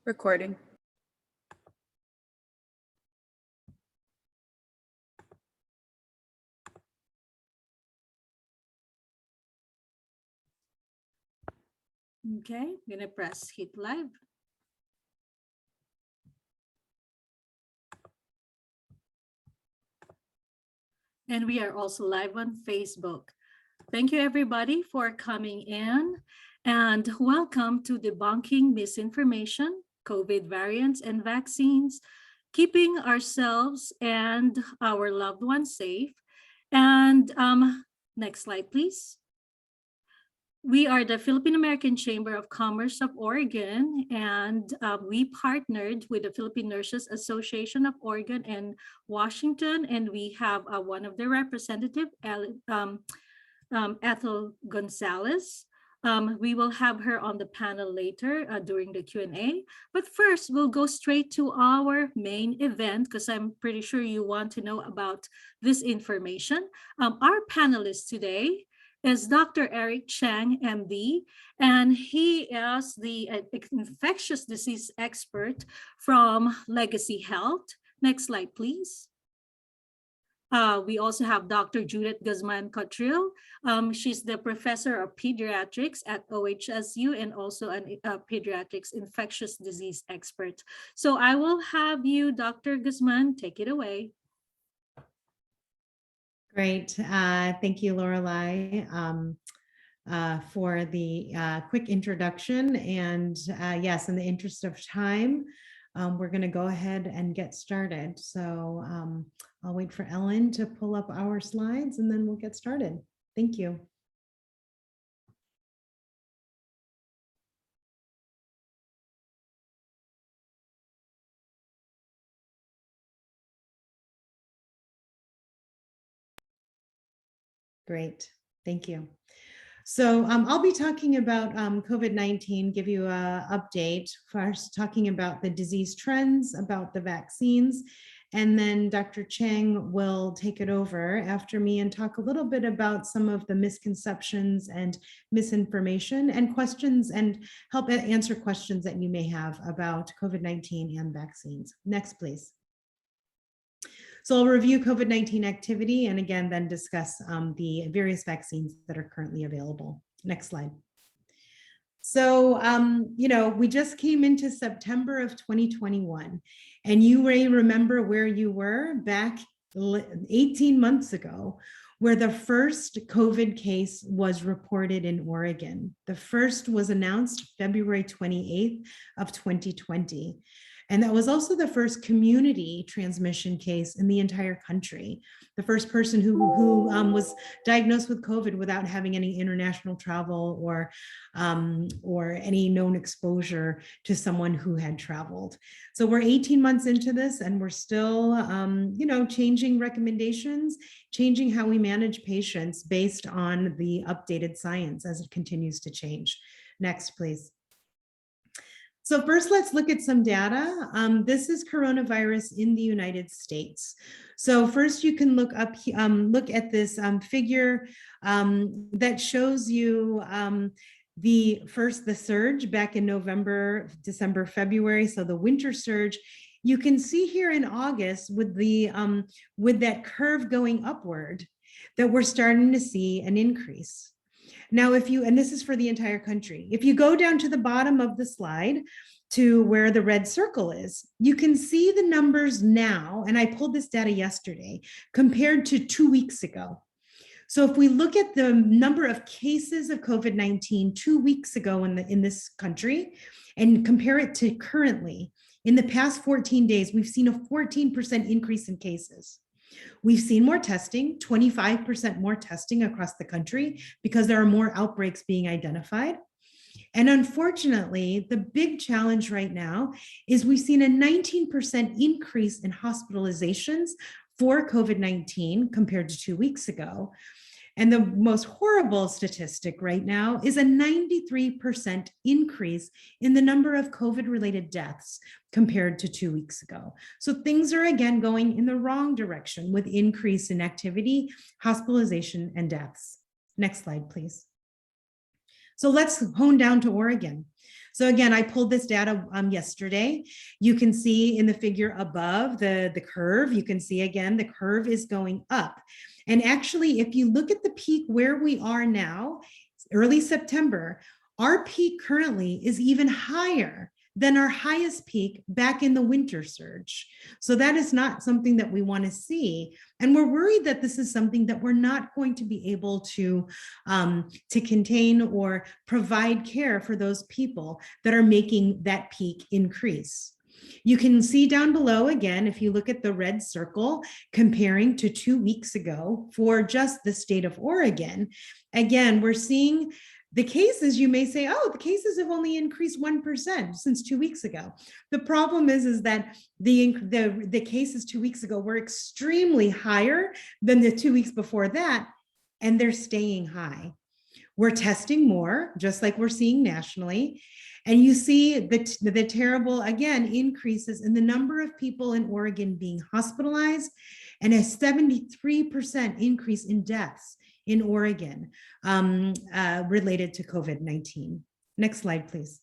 Recording. Okay, I'm gonna press hit live. And we are also live on Facebook. Thank you everybody for coming in, and welcome to Debunking Misinformation, COVID variants and vaccines, keeping ourselves and our loved ones safe. And next slide, please. We are the Philippine American Chamber of Commerce of Oregon, and we partnered with the Philippine Nurses Association of Oregon and Washington, and we have one of the representatives, Ethel Gonzales. We will have her on the panel later during the Q&A. But first, we'll go straight to our main event because I'm pretty sure you want to know about this information. Our panelist today is Dr. Eric Chang, MD, and he is the infectious disease expert from Legacy Health. Next slide, please. We also have Dr. Judith Guzman-Cottrill. She's the professor of pediatrics at OHSU and also a pediatrics infectious disease expert. So I will have you, Dr. Guzman, take it away. Great. Thank you, Lorelei, for the quick introduction. And yes, in the interest of time, we're going to go ahead and get started. So I'll wait for Ellen to pull up our slides and then we'll get started. Thank you. Great, thank you. So I'll be talking about COVID-19, give you an update, first talking about the disease trends, about the vaccines, and then Dr. Chang will take it over after me and talk a little bit about some of the misconceptions and misinformation and questions and help answer questions that you may have about COVID-19 and vaccines. Next, please. So I'll review COVID-19 activity and again, then discuss the various vaccines that are currently available. Next slide. So, we just came into September of 2021, and you may remember where you were back 18 months ago, where the first COVID case was reported in Oregon. The first was announced February 28th of 2020. And that was also the first community transmission case in the entire country. The first person who was diagnosed with COVID without having any international travel or any known exposure to someone who had traveled. So we're 18 months into this and we're still, changing recommendations, changing how we manage patients based on the updated science as it continues to change. Next, please. So first, let's look at some data. This is coronavirus in the United States. So first, you can look at this figure that shows you the surge back in November, December, February. So the winter surge. You can see here in August with that curve going upward that we're starting to see an increase. Now, and this is for the entire country, if you go down to the bottom of the slide to where the red circle is, you can see the numbers now, and I pulled this data yesterday, compared to 2 weeks ago. So if we look at the number of cases of COVID-19 2 weeks ago in this country and compare it to currently, in the past 14 days, we've seen a 14% increase in cases. We've seen more testing, 25% more testing across the country because there are more outbreaks being identified. And unfortunately, the big challenge right now is we've seen a 19% increase in hospitalizations for COVID-19 compared to 2 weeks ago. And the most horrible statistic right now is a 93% increase in the number of COVID-related deaths compared to 2 weeks ago. So things are again going in the wrong direction with increase in activity, hospitalization, and deaths. Next slide, please. So let's hone down to Oregon. So again, I pulled this data yesterday. You can see in the figure above the curve, you can see again, the curve is going up. And actually, if you look at the peak where we are now, early September, our peak currently is even higher than our highest peak back in the winter surge. So that is not something that we want to see. And we're worried that this is something that we're not going to be able to contain or provide care for those people that are making that peak increase. You can see down below, again, if you look at the red circle, comparing to 2 weeks ago for just the state of Oregon, again, we're seeing the cases. You may say, oh, the cases have only increased 1% since 2 weeks ago. The problem is that the cases 2 weeks ago were extremely higher than the 2 weeks before that, and they're staying high. We're testing more, just like we're seeing nationally. And you see the terrible, again, increases in the number of people in Oregon being hospitalized, and a 73% increase in deaths in Oregon related to COVID-19. Next slide, please.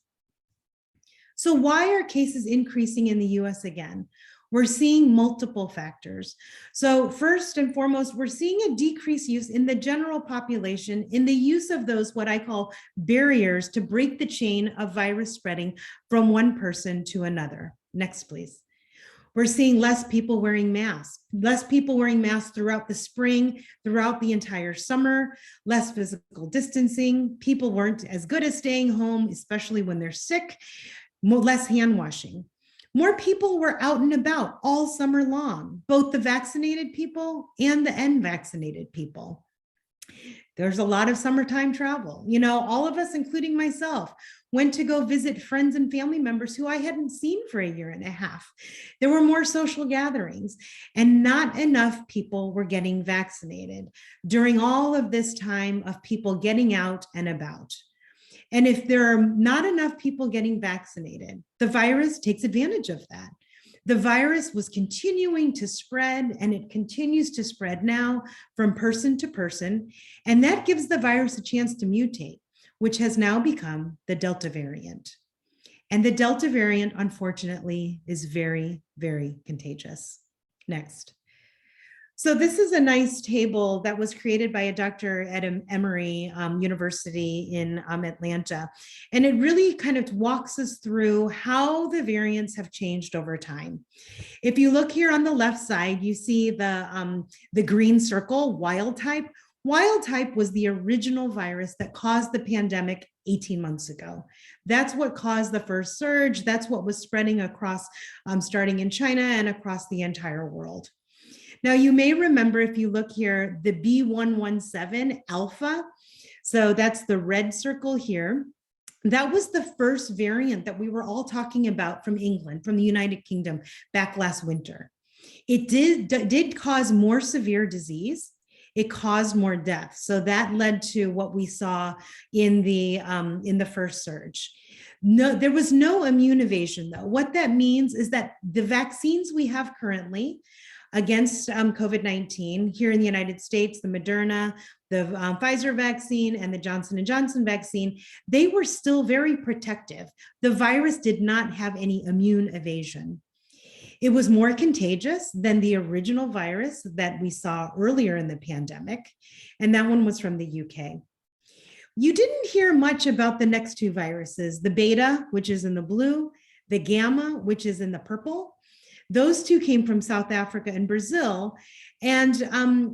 So why are cases increasing in the US again? We're seeing multiple factors. So first and foremost, we're seeing a decreased use in the general population in the use of those, what I call barriers to break the chain of virus spreading from one person to another. Next, please. We're seeing less people wearing masks throughout the spring, throughout the entire summer, less physical distancing. People weren't as good at staying home, especially when they're sick, less hand washing. More people were out and about all summer long, both the vaccinated people and the unvaccinated people. There's a lot of summertime travel. You know, all of us, including myself, went to go visit friends and family members who I hadn't seen for a year and a half. There were more social gatherings, and not enough people were getting vaccinated during all of this time of people getting out and about. And if there are not enough people getting vaccinated, the virus takes advantage of that. The virus was continuing to spread, and it continues to spread now from person to person. And that gives the virus a chance to mutate, which has now become the Delta variant. And the Delta variant, unfortunately, is very, very contagious. Next. So this is a nice table that was created by a Dr. at Emory University in Atlanta. And it really kind of walks us through how the variants have changed over time. If you look here on the left side, you see the green circle, wild type. Wild type was the original virus that caused the pandemic 18 months ago. That's what caused the first surge. That's what was spreading across, starting in China and across the entire world. Now, you may remember, if you look here, the B117 alpha, so that's the red circle here. That was the first variant that we were all talking about from England, from the United Kingdom, back last winter. It did cause more severe disease. It caused more death. So that led to what we saw in the first surge. No, there was no immune evasion, though. What that means is that the vaccines we have currently against COVID-19 here in the United States, the Moderna, the Pfizer vaccine, and the Johnson & Johnson vaccine, they were still very protective. The virus did not have any immune evasion. It was more contagious than the original virus that we saw earlier in the pandemic, and that one was from the UK. You didn't hear much about the next two viruses, the beta, which is in the blue, the gamma, which is in the purple. Those two came from South Africa and Brazil, and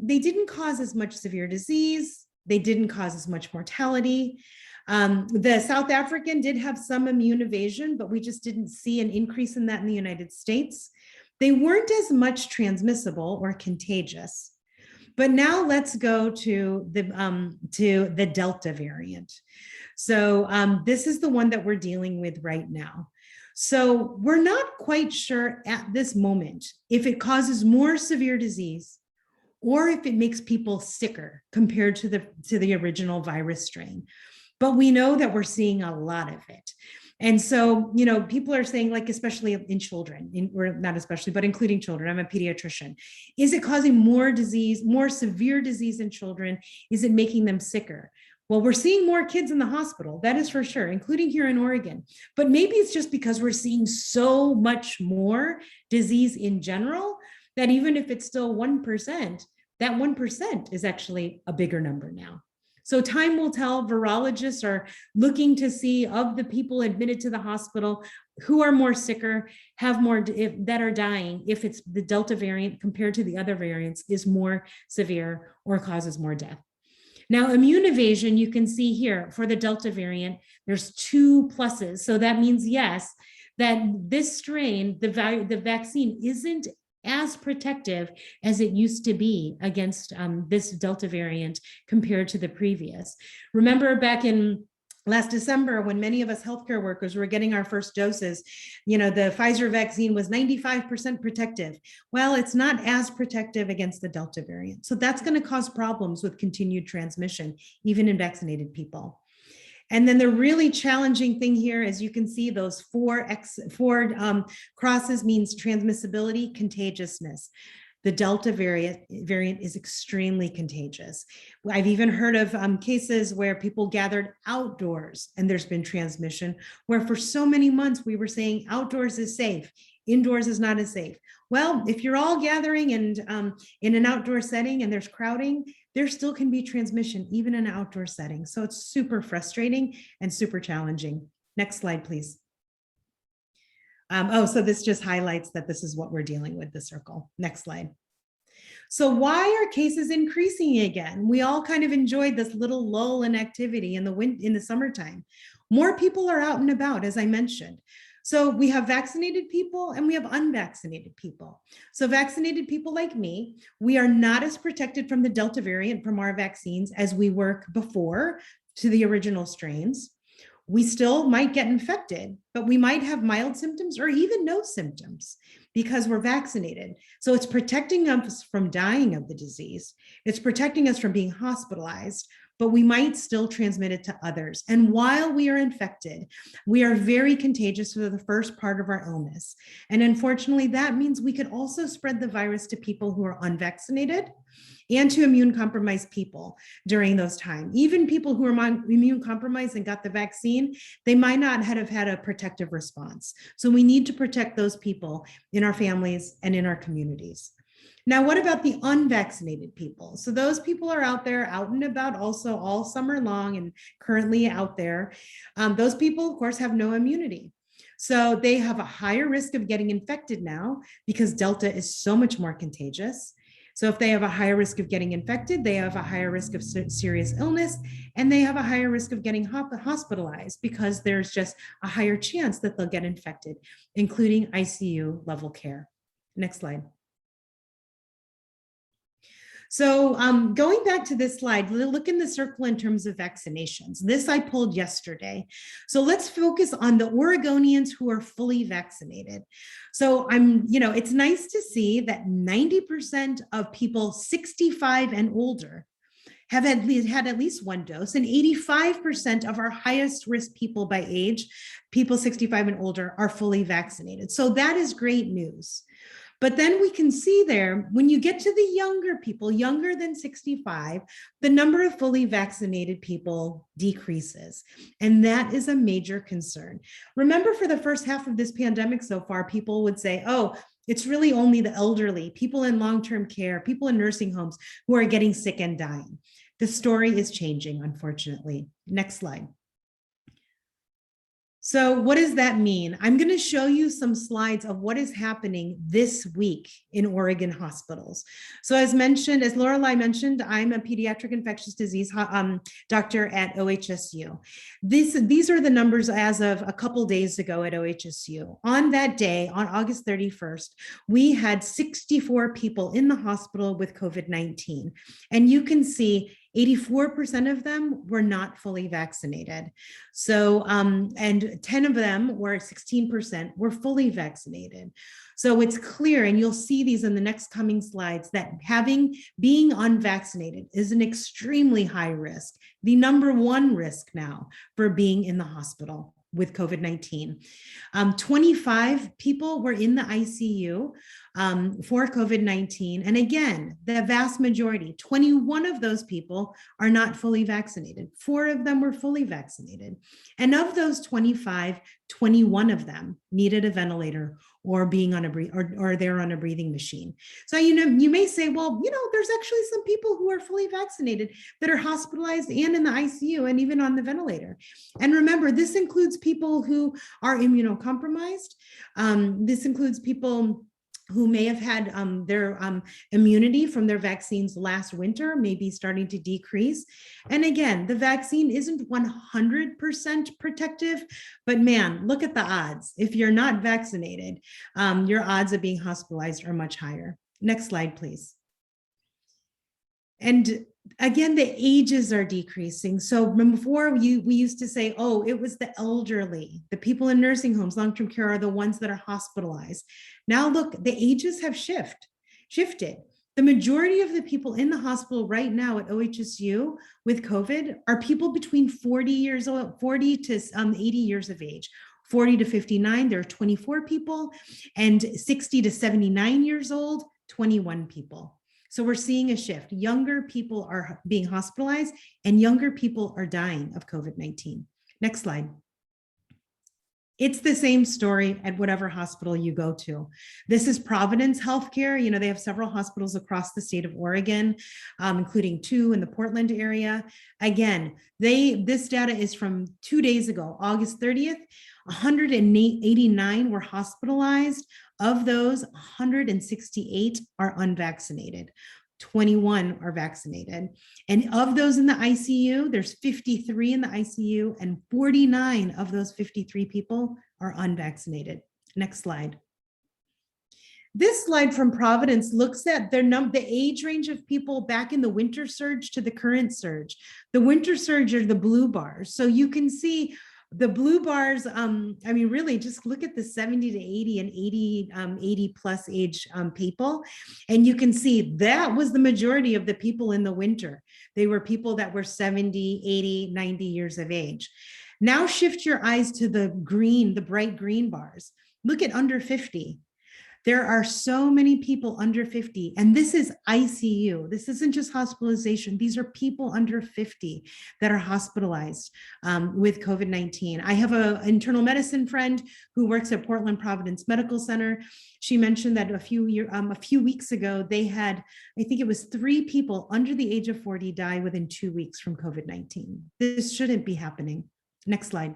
they didn't cause as much severe disease. They didn't cause as much mortality. The South African did have some immune evasion, but we just didn't see an increase in that in the United States. They weren't as much transmissible or contagious. But now let's go to the Delta variant. So this is the one that we're dealing with right now. So we're not quite sure at this moment if it causes more severe disease or if it makes people sicker compared to the original virus strain. But we know that we're seeing a lot of it. And so, you know, people are saying, like, especially in children, or not especially, but including children. I'm a pediatrician. Is it causing more disease, more severe disease in children? Is it making them sicker? Well, we're seeing more kids in the hospital, that is for sure, including here in Oregon. But maybe it's just because we're seeing so much more disease in general that even if it's still 1%, that 1% is actually a bigger number now. So time will tell. Virologists are looking to see, of the people admitted to the hospital, who are more sicker, have more that are dying, if it's the Delta variant compared to the other variants is more severe or causes more death. Now, immune evasion, you can see here for the Delta variant, there's 2 pluses. So that means, yes, that this strain, the vaccine isn't as protective as it used to be against this Delta variant compared to the previous. Remember back in last December, when many of us healthcare workers were getting our first doses, the Pfizer vaccine was 95% protective. Well, it's not as protective against the Delta variant. So that's going to cause problems with continued transmission, even in vaccinated people. And then the really challenging thing here, as you can see, those four crosses means transmissibility, contagiousness. The Delta variant is extremely contagious. I've even heard of cases where people gathered outdoors and there's been transmission, where for so many months we were saying outdoors is safe, indoors is not as safe. Well, if you're all gathering and in an outdoor setting and there's crowding, there still can be transmission, even in an outdoor setting. So it's super frustrating and super challenging. Next slide, please. So this just highlights that this is what we're dealing with, the circle. Next slide. So why are cases increasing again? We all kind of enjoyed this little lull in activity in the summertime. More people are out and about, as I mentioned. So we have vaccinated people and we have unvaccinated people. So vaccinated people like me, we are not as protected from the Delta variant from our vaccines as we were before to the original strains. We still might get infected, but we might have mild symptoms or even no symptoms because we're vaccinated. So it's protecting us from dying of the disease. It's protecting us from being hospitalized, but we might still transmit it to others. And while we are infected, we are very contagious for the first part of our illness. And unfortunately, that means we could also spread the virus to people who are unvaccinated and to immune compromised people during those times. Even people who are immune compromised and got the vaccine, they might not have had a protective response. So we need to protect those people in our families and in our communities. Now, what about the unvaccinated people? So those people are out there, out and about also all summer long and currently out there. Those people, of course, have no immunity. So they have a higher risk of getting infected now because Delta is so much more contagious. So if they have a higher risk of getting infected, they have a higher risk of serious illness, and they have a higher risk of getting hospitalized because there's just a higher chance that they'll get infected, including ICU level care. Next slide. So going back to this slide, look in the circle in terms of vaccinations. This I pulled yesterday. So let's focus on the Oregonians who are fully vaccinated. So it's nice to see that 90% of people 65 and older have had at least one dose, and 85% of our highest risk people by age, people 65 and older, are fully vaccinated. So that is great news. But then we can see there, when you get to the younger people, younger than 65, the number of fully vaccinated people decreases. And that is a major concern. Remember, for the first half of this pandemic so far, people would say, oh, it's really only the elderly, people in long-term care, people in nursing homes who are getting sick and dying. The story is changing, unfortunately. Next slide. So what does that mean? I'm going to show you some slides of what is happening this week in Oregon hospitals. So as Lorelei mentioned, I'm a pediatric infectious disease doctor at OHSU. These are the numbers as of a couple days ago at OHSU. On that day, on August 31st, we had 64 people in the hospital with COVID-19. And you can see 84% of them were not fully vaccinated. So, and 10 of them, or 16%, were fully vaccinated. So it's clear, and you'll see these in the next coming slides, that being unvaccinated is an extremely high risk, the #1 risk now for being in the hospital. with COVID-19. 25 people were in the ICU for COVID-19. And again, the vast majority, 21 of those people are not fully vaccinated. 4 of them were fully vaccinated. And of those 25, 21 of them needed a ventilator or being on or they're on a breathing machine. So, you may say, well, there's actually some people who are fully vaccinated that are hospitalized and in the ICU and even on the ventilator. And remember, this includes people who are immunocompromised. This includes people who may have had their immunity from their vaccines last winter, maybe starting to decrease. And again, the vaccine isn't 100% protective, but man, look at the odds. If you're not vaccinated, your odds of being hospitalized are much higher. Next slide, please. And again, the ages are decreasing. So before we used to say, oh, it was the elderly, the people in nursing homes, long-term care are the ones that are hospitalized. Now look, the ages have shifted. The majority of the people in the hospital right now at OHSU with COVID are people between 40 to 80 years of age. 40 to 59, there are 24 people, and 60 to 79 years old, 21 people. So we're seeing a shift. Younger people are being hospitalized and younger people are dying of COVID-19. Next slide. It's the same story at whatever hospital you go to. This is Providence Healthcare. They have several hospitals across the state of Oregon, including 2 in the Portland area. Again, this data is from 2 days ago, August 30th. 189 were hospitalized. Of those, 168 are unvaccinated. 21 are vaccinated. And of those in the ICU, there's 53 in the ICU, and 49 of those 53 people are unvaccinated. Next slide. This slide from Providence looks at the age range of people back in the winter surge to the current surge. The winter surge are the blue bars. So you can see the blue bars, really just look at the 70 to 80 and 80 plus age people. And you can see that was the majority of the people in the winter. They were people that were 70, 80, 90 years of age. Now shift your eyes to the bright green bars. Look at under 50. There are so many people under 50, and this is ICU. This isn't just hospitalization. These are people under 50 that are hospitalized with COVID-19. I have an internal medicine friend who works at Portland Providence Medical Center. She mentioned that a few weeks ago, they had, I think it was 3 people under the age of 40 die within 2 weeks from COVID-19. This shouldn't be happening. Next slide.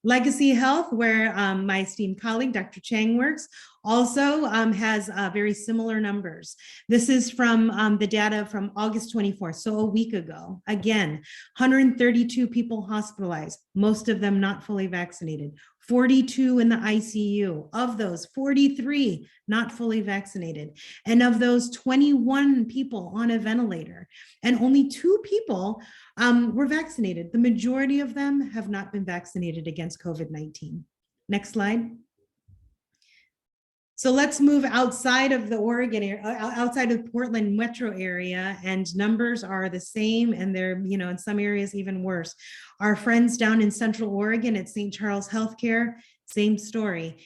Legacy Health, where my esteemed colleague, Dr. Chang, works, also has very similar numbers. This is from the data from August 24th, so a week ago. Again, 132 people hospitalized, most of them not fully vaccinated. 42 in the ICU. Of those, 43 not fully vaccinated. And of those, 21 people on a ventilator. And only 2 people were vaccinated. The majority of them have not been vaccinated against COVID-19. Next slide. So let's move outside of the Oregon area, outside of the Portland metro area, and numbers are the same, and they're, in some areas even worse. Our friends down in Central Oregon at St. Charles Healthcare, same story.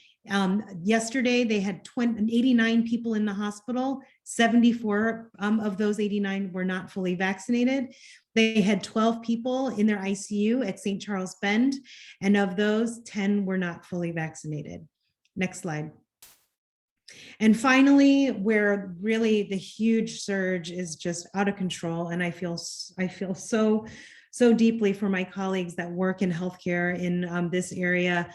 Yesterday, they had 89 people in the hospital. 74 of those 89 were not fully vaccinated. They had 12 people in their ICU at St. Charles Bend, and of those, 10 were not fully vaccinated. Next slide. And finally, where really the huge surge is just out of control, and I feel so deeply for my colleagues that work in healthcare in this area,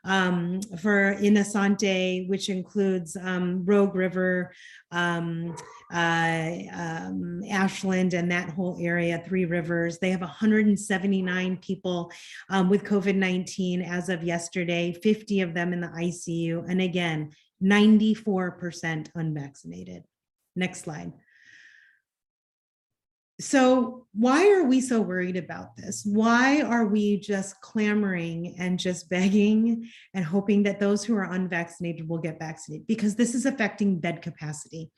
for Inasante, which includes Rogue River, Ashland, and that whole area, 3 Rivers. They have 179 people with COVID-19 as of yesterday, 50 of them in the ICU, and again, 94% unvaccinated. Next slide. So why are we so worried about this? Why are we just clamoring and just begging and hoping that those who are unvaccinated will get vaccinated? Because this is affecting bed capacity.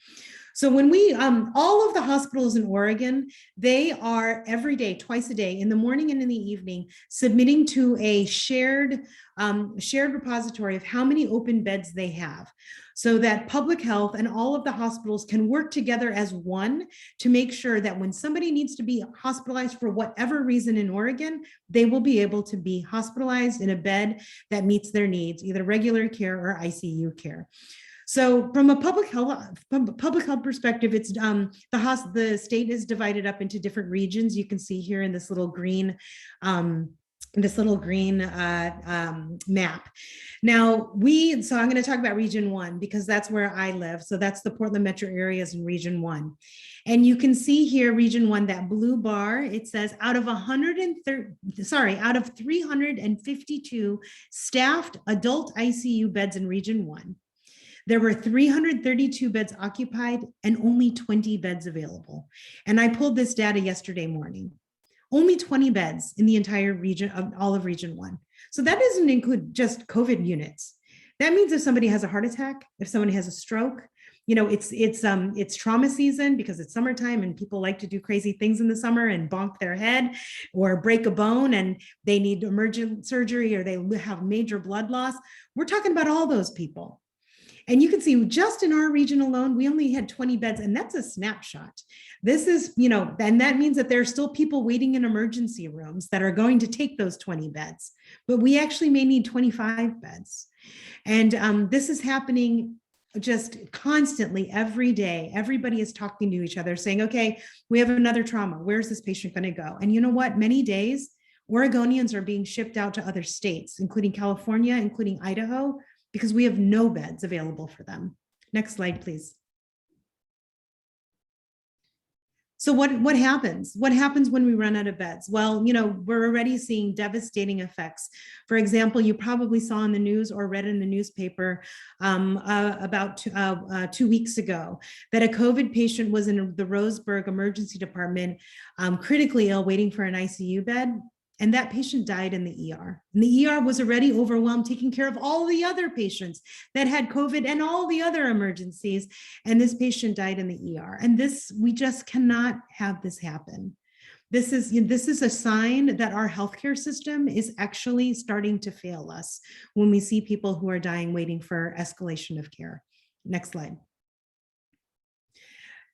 So when we, all of the hospitals in Oregon, they are every day, twice a day, in the morning and in the evening, submitting to a shared repository of how many open beds they have, so that public health and all of the hospitals can work together as one to make sure that when somebody needs to be hospitalized for whatever reason in Oregon, they will be able to be hospitalized in a bed that meets their needs, either regular care or ICU care. So from a public health perspective, it's the state is divided up into different regions. You can see here in this little green map. Now so I'm going to talk about region 1 because that's where I live. So that's the Portland metro areas in region 1. And you can see here, region 1, that blue bar, it says out of 352 staffed adult ICU beds in region 1, there were 332 beds occupied and only 20 beds available. And I pulled this data yesterday morning. Only 20 beds in the entire region of all of region 1. So that doesn't include just COVID units. That means if somebody has a heart attack, if somebody has a stroke, you know, it's trauma season because it's summertime and people like to do crazy things in the summer and bonk their head or break a bone and they need emergent surgery or they have major blood loss. We're talking about all those people. And you can see just in our region alone, we only had 20 beds, and that's a snapshot. This is, you know, and that means that there are still people waiting in emergency rooms that are going to take those 20 beds, but we actually may need 25 beds. And this is happening just constantly every day. Everybody is talking to each other saying, okay, we have another trauma. Where's this patient going to go? And you know what? Many days, Oregonians are being shipped out to other states, including California, including Idaho, because we have no beds available for them. Next slide, please. So what happens? What happens when we run out of beds? Well, you know, we're already seeing devastating effects. For example, you probably saw in the news or read in the newspaper about 2 weeks ago that a COVID patient was in the Roseburg emergency department, critically ill, waiting for an ICU bed. And that patient died in the ER. And the ER was already overwhelmed, taking care of all the other patients that had COVID and all the other emergencies. And this patient died in the ER. And we just cannot have this happen. This is a sign that our healthcare system is actually starting to fail us when we see people who are dying waiting for escalation of care. Next slide.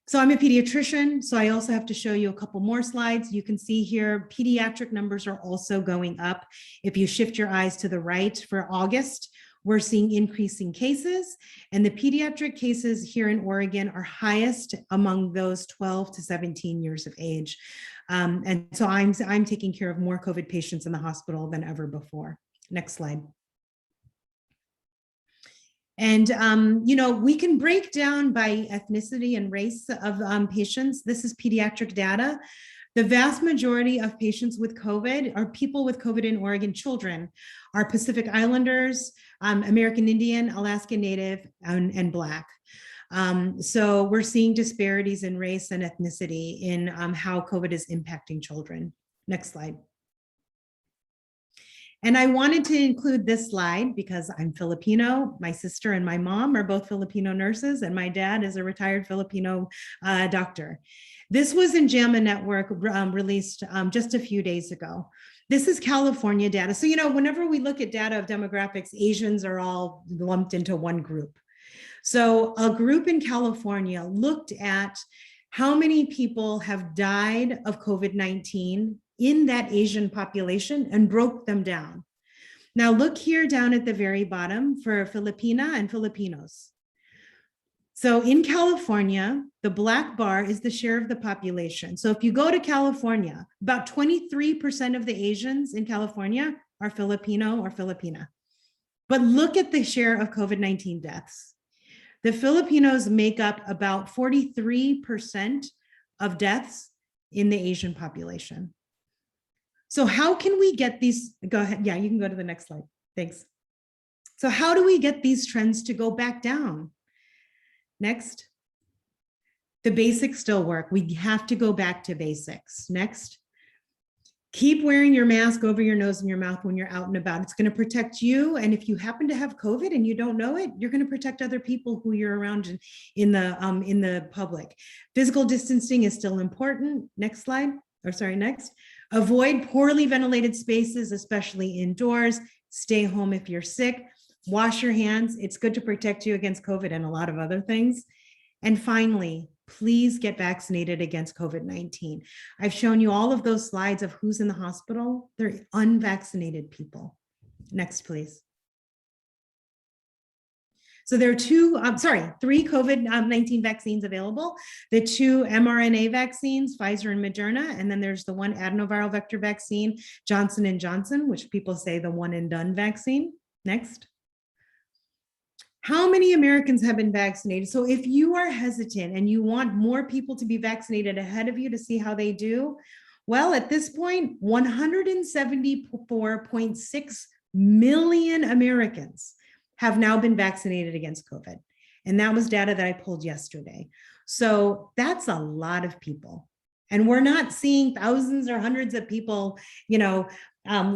So I'm a pediatrician, so I also have to show you a couple more slides. You can see here, pediatric numbers are also going up. If you shift your eyes to the right for August, we're seeing increasing cases, and the pediatric cases here in Oregon are highest among those 12 to 17 years of age. And so I'm taking care of more COVID patients in the hospital than ever before. Next slide. And, you know, we can break down by ethnicity and race of patients. This is pediatric data. The vast majority of patients with COVID or people with COVID in Oregon, children, are Pacific Islanders, American Indian, Alaska Native, and Black. So we're seeing disparities in race and ethnicity in how COVID is impacting children. Next slide. And I wanted to include this slide because I'm Filipino. My sister and my mom are both Filipino nurses, and my dad is a retired Filipino doctor. This was in JAMA Network, released just a few days ago. This is California data. So, you know, whenever we look at data of demographics, Asians are all lumped into one group. So a group in California looked at how many people have died of COVID-19 in that Asian population and broke them down. Now look here down at the very bottom for Filipina and Filipinos. So in California, the black bar is the share of the population. So if you go to California, about 23% of the Asians in California are Filipino or Filipina. But look at the share of COVID-19 deaths. The Filipinos make up about 43% of deaths in the Asian population. So how can we get these, go ahead, yeah, you can go to the next slide, thanks. So how do we get these trends to go back down? Next. The basics still work. We have to go back to basics. Next. Keep wearing your mask over your nose and your mouth when you're out and about. It's going to protect you. And if you happen to have COVID and you don't know it, you're going to protect other people who you're around in the public. Physical distancing is still important. Next slide. Or sorry, next. Avoid poorly ventilated spaces, especially indoors. Stay home if you're sick. Wash your hands. It's good to protect you against COVID and a lot of other things. And finally, please get vaccinated against COVID-19. I've shown you all of those slides of who's in the hospital. They're unvaccinated people. Next, please. So there are three COVID-19 vaccines available. The 2 mRNA vaccines, Pfizer and Moderna, and then there's the 1 adenoviral vector vaccine, Johnson & Johnson, which people say the one and done vaccine. Next. How many Americans have been vaccinated? So if you are hesitant and you want more people to be vaccinated ahead of you to see how they do, well, at this point, 174.6 million Americans have now been vaccinated against COVID. And that was data that I pulled yesterday. So that's a lot of people. And we're not seeing thousands or hundreds of people,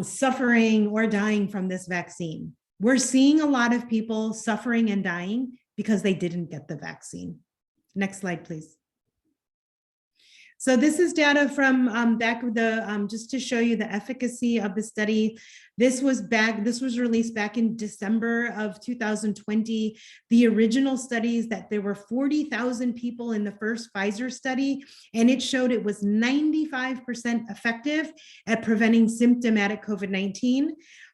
suffering or dying from this vaccine. We're seeing a lot of people suffering and dying because they didn't get the vaccine. Next slide, please. So this is data from just to show you the efficacy of the study. This was released back in December of 2020. The original studies that there were 40,000 people in the first Pfizer study, and it showed it was 95% effective at preventing symptomatic COVID-19.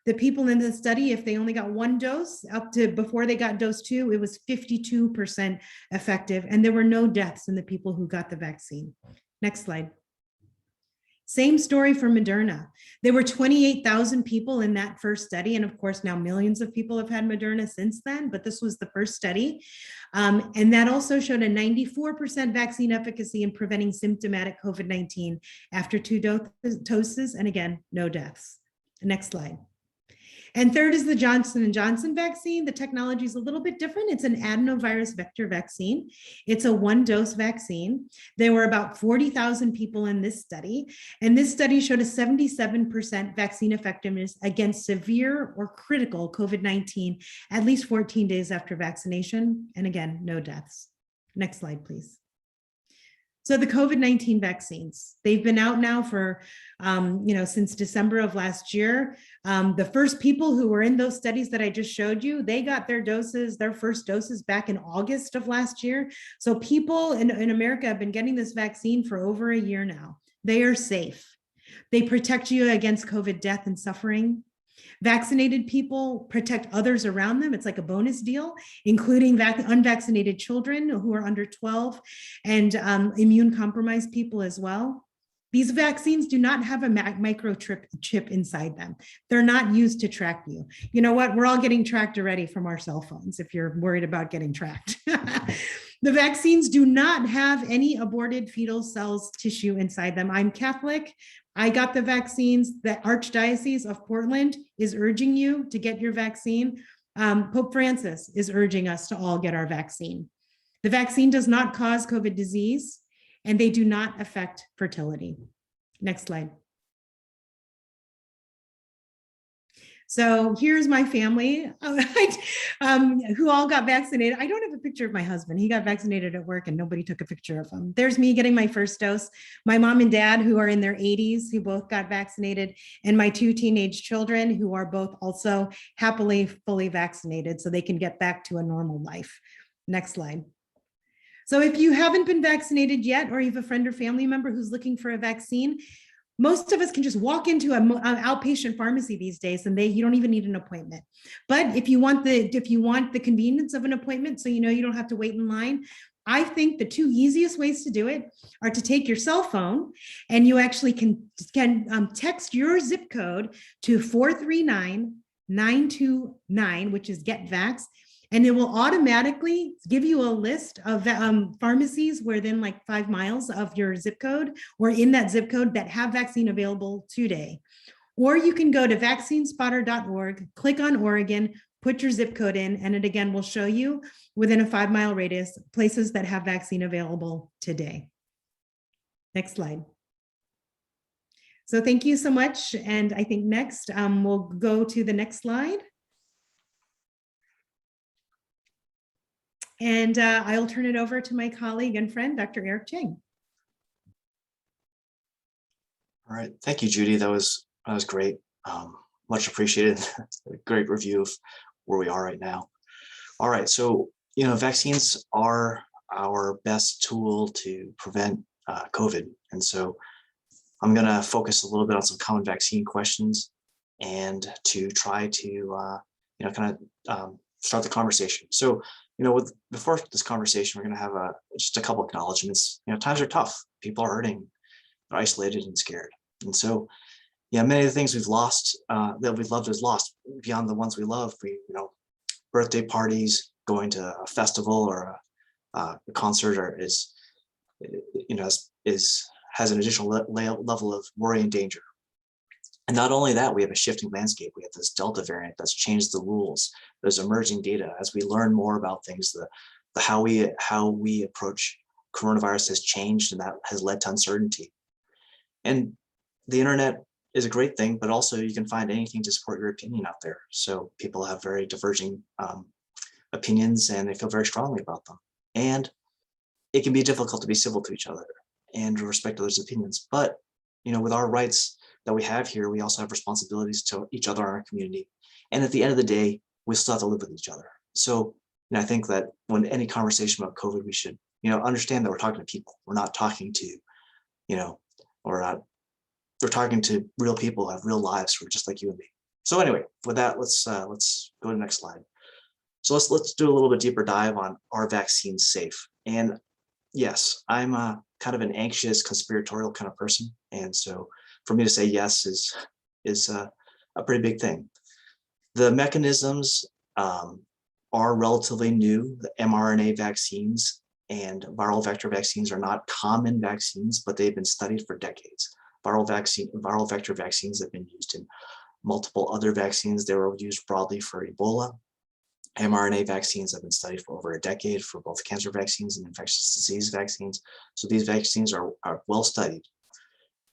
The people in the study, if they only got 1 dose, up to before they got dose 2, it was 52% effective, and there were no deaths in the people who got the vaccine. Next slide. Same story for Moderna. There were 28,000 people in that first study, and of course now millions of people have had Moderna since then, but this was the first study. And that also showed a 94% vaccine efficacy in preventing symptomatic COVID-19 after 2 doses, and again, no deaths. Next slide. And third is the Johnson & Johnson vaccine. The technology is a little bit different. It's an adenovirus vector vaccine. It's a 1-dose vaccine. There were about 40,000 people in this study. And this study showed a 77% vaccine effectiveness against severe or critical COVID-19 at least 14 days after vaccination. And again, no deaths. Next slide, please. So the COVID-19 vaccines, they've been out now for, since December of last year. The first people who were in those studies that I just showed you, they got their first doses back in August of last year. So people in America have been getting this vaccine for over a year now. They are safe. They protect you against COVID death and suffering. Vaccinated people protect others around them. It's like a bonus deal, including unvaccinated children who are under 12 and immune compromised people as well. These vaccines do not have a microchip inside them. They're not used to track you. You know what? We're all getting tracked already from our cell phones if you're worried about getting tracked. The vaccines do not have any aborted fetal cells tissue inside them. I'm Catholic. I got the vaccines. The Archdiocese of Portland is urging you to get your vaccine. Pope Francis is urging us to all get our vaccine. The vaccine does not cause COVID disease, and they do not affect fertility. Next slide. So here's my family who all got vaccinated. I don't have a picture of my husband. He got vaccinated at work and nobody took a picture of him. There's me getting my first dose. My mom and dad who are in their 80s who both got vaccinated, and my 2 teenage children who are both also happily fully vaccinated so they can get back to a normal life. Next slide. So if you haven't been vaccinated yet, or you have a friend or family member who's looking for a vaccine, most of us can just walk into an outpatient pharmacy these days, and you don't even need an appointment. But if you want the convenience of an appointment, so you don't have to wait in line, I think the 2 easiest ways to do it are to take your cell phone, and you actually can text your zip code to 439-929, which is Get Vax. And it will automatically give you a list of pharmacies within like 5 miles of your zip code or in that zip code that have vaccine available today. Or you can go to vaccinespotter.org, click on Oregon, put your zip code in, and it again will show you within a 5-mile radius places that have vaccine available today. Next slide. So thank you so much. And I think next we'll go to the next slide. And I'll turn it over to my colleague and friend, Dr. Eric Chang. All right, thank you, Judy. That was great. Much appreciated. A great review of where we are right now. All right, so vaccines are our best tool to prevent COVID, and so I'm going to focus a little bit on some common vaccine questions and to try to start the conversation. So before this conversation, we're going to have just a couple acknowledgments. Times are tough. People are hurting. They're isolated and scared. And so, many of the things we've lost that we've loved is lost. Beyond the ones we love, birthday parties, going to a festival or a concert, or has an additional level of worry and danger. And not only that, we have a shifting landscape. We have this Delta variant that's changed the rules. There's emerging data as we learn more about things. The how we approach coronavirus has changed, and that has led to uncertainty. And the internet is a great thing, but also you can find anything to support your opinion out there. So people have very diverging opinions, and they feel very strongly about them. And it can be difficult to be civil to each other and respect others' opinions. But with our rights that we have here, we also have responsibilities to each other in our community. And at the end of the day, we still have to live with each other. So I think that when any conversation about COVID, we should understand that we're talking to people. We're not talking to we're talking to real people who have real lives who are just like you and me. So anyway, with that, let's go to the next slide. So let's do a little bit deeper dive on, are vaccines safe? And yes, I'm kind of an anxious, conspiratorial kind of person, and so for me to say yes is a pretty big thing. The mechanisms are relatively new. The mRNA vaccines and viral vector vaccines are not common vaccines, but they've been studied for decades. Viral vector vaccines have been used in multiple other vaccines. They were used broadly for Ebola. mRNA vaccines have been studied for over a decade for both cancer vaccines and infectious disease vaccines. So these vaccines are well studied.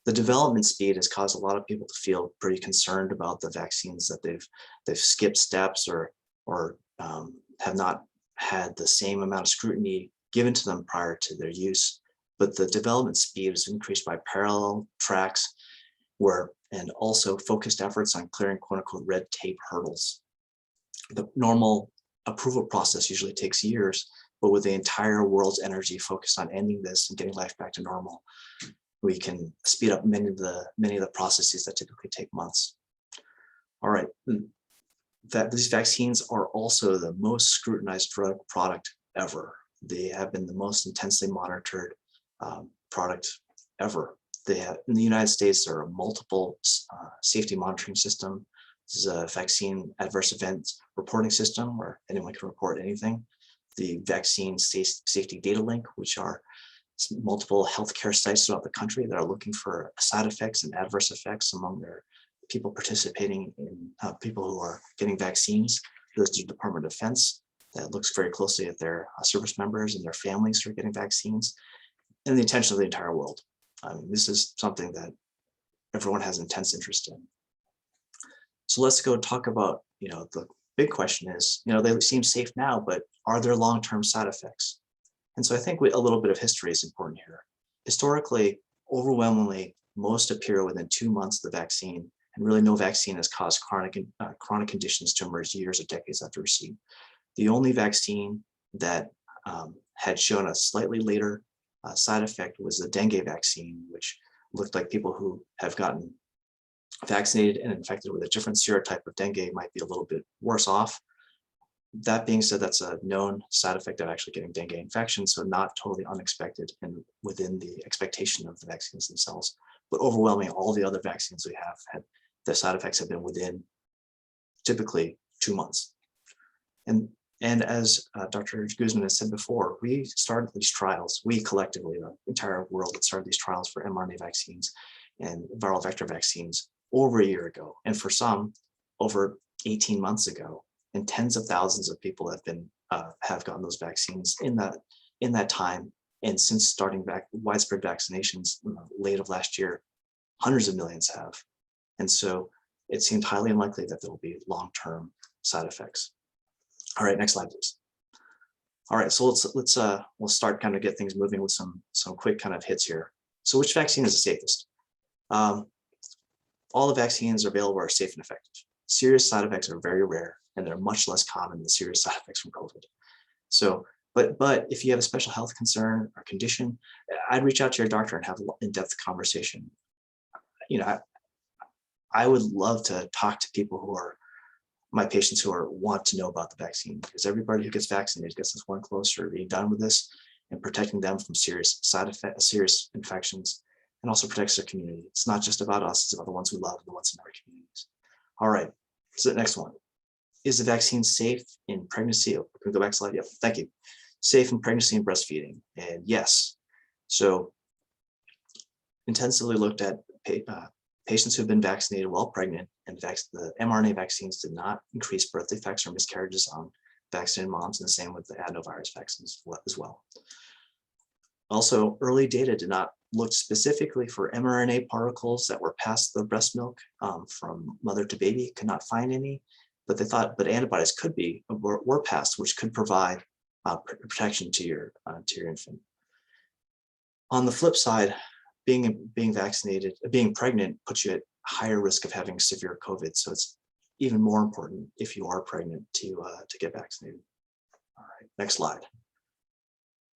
The development speed has caused a lot of people to feel pretty concerned about the vaccines, that they've skipped steps or have not had the same amount of scrutiny given to them prior to their use. But the development speed is increased by parallel tracks and also focused efforts on clearing quote unquote red tape hurdles. The normal approval process usually takes years, but with the entire world's energy focused on ending this and getting life back to normal, we can speed up many of the processes that typically take months. All right, these vaccines are also the most scrutinized drug product ever. They have been the most intensely monitored product ever. In the United States, there are multiple safety monitoring systems. This is a vaccine adverse events reporting system where anyone can report anything. The vaccine safety data link, which are multiple healthcare sites throughout the country that are looking for side effects and adverse effects among their people participating in people who are getting vaccines. Goes to the Department of Defense that looks very closely at their service members and their families who are getting vaccines, and the attention of the entire world. This is something that everyone has intense interest in. So let's go talk about, the big question is, they seem safe now, but are there long-term side effects? And so I think a little bit of history is important here. Historically, overwhelmingly, most appear within 2 months of the vaccine, and really no vaccine has caused chronic conditions to emerge years or decades after receipt. The only vaccine that had shown a slightly later side effect was the dengue vaccine, which looked like people who have gotten vaccinated and infected with a different serotype of dengue might be a little bit worse off. That being said, that's a known side effect of actually getting dengue infection, so not totally unexpected and within the expectation of the vaccines themselves. But overwhelming, all the other vaccines we have had, the side effects have been within typically 2 months. And as Dr. Guzman has said before, we started these trials, we collectively, the entire world that started these trials for mRNA vaccines and viral vector vaccines over a year ago. And for some, over 18 months ago. And tens of thousands of people have gotten those vaccines in that time. And since starting back widespread vaccinations late of last year, hundreds of millions have. And so it seemed highly unlikely that there will be long-term side effects. All right, next slide, please. All right, so we'll start kind of get things moving with some quick kind of hits here. So which vaccine is the safest? All the vaccines available are safe and effective. Serious side effects are very rare, and they're much less common than serious side effects from COVID. So, but if you have a special health concern or condition, I'd reach out to your doctor and have an in-depth conversation. You know, I would love to talk to people who are my patients who want to know about the vaccine, because everybody who gets vaccinated gets us one closer to being done with this and protecting them from serious side effects, serious infections, and also protects their community. It's not just about us, it's about the ones we love, the ones in our communities. All right, so the next one. Is the vaccine safe in pregnancy? Oh, can we go back slide? Yep, thank you. Safe in pregnancy and breastfeeding, and yes. So intensively looked at patients who have been vaccinated while pregnant, and the mRNA vaccines did not increase birth defects or miscarriages on vaccinated moms, and the same with the adenovirus vaccines as well. Also, early data did not look specifically for mRNA particles that were past the breast milk from mother to baby, could not find any, but they thought, but antibodies could be, were passed, which could provide protection to your infant. On the flip side, being vaccinated, being pregnant puts you at higher risk of having severe COVID. So it's even more important if you are pregnant to get vaccinated. All right, next slide.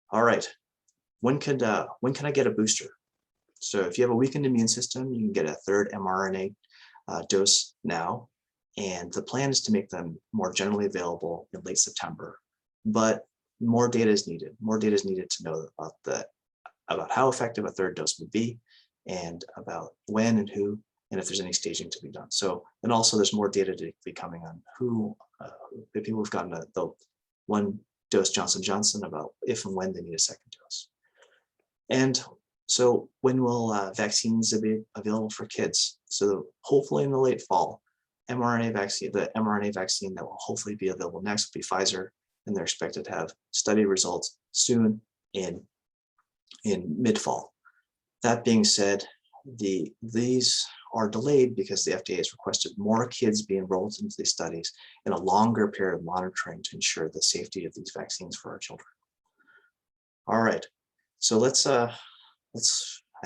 All right, when can I get a booster? So if you have a weakened immune system, you can get a third mRNA dose now. And the plan is to make them more generally available in late September. But more data is needed. More data is needed to know about how effective a third dose would be, and about when and who, and if there's any staging to be done. So, and also there's more data to be coming on who, the people who've gotten the one dose Johnson & Johnson, about if and when they need a second dose. And so when will vaccines be available for kids? So hopefully in the late fall, mRNA vaccine, the mRNA vaccine that will hopefully be available next will be Pfizer, and they're expected to have study results soon in mid-fall. That being said, these are delayed because the FDA has requested more kids be enrolled into these studies and a longer period of monitoring to ensure the safety of these vaccines for our children. All right, so let's I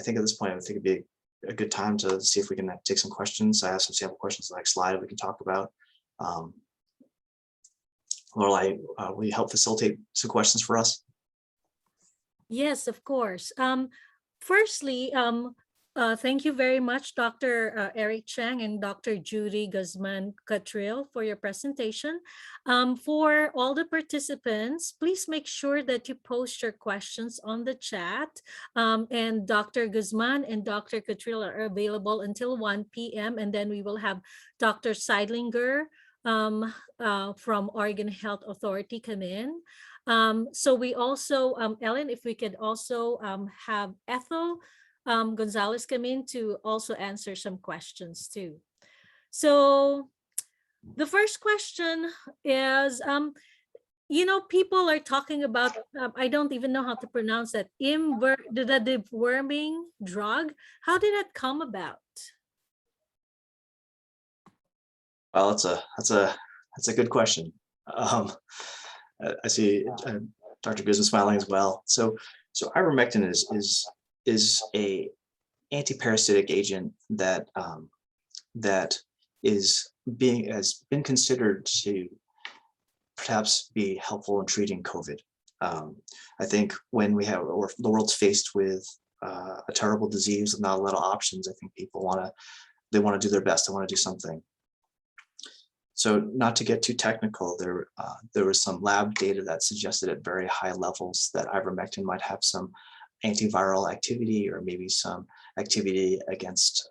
think at this point, I think it'd be a good time to see if we can take some questions. I have some sample questions on the next slide we can talk about. Lorelai, will you help facilitate some questions for us? Yes, of course. Firstly, thank you very much, Dr. Eric Chang and Dr. Judy Guzman-Cottrill, for your presentation. For all the participants, please make sure that you post your questions on the chat. And Dr. Guzman and Dr. Cottrill are available until 1 p.m. And then we will have Dr. Seilinger from Oregon Health Authority come in. So we also, Ellen, if we could also have Ethel Gonzales come in to also answer some questions too. So the first question is, you know, people are talking about, I don't even know how to pronounce that, the deworming drug. How did that come about? Well, that's a good question. I see Dr. Guzman smiling as well. So ivermectin is a antiparasitic agent that has been considered to perhaps be helpful in treating COVID. I think when the world's faced with a terrible disease with not a lot of options, I think people want to do their best. They want to do something. So not to get too technical, there was some lab data that suggested at very high levels that ivermectin might have some antiviral activity, or maybe some activity against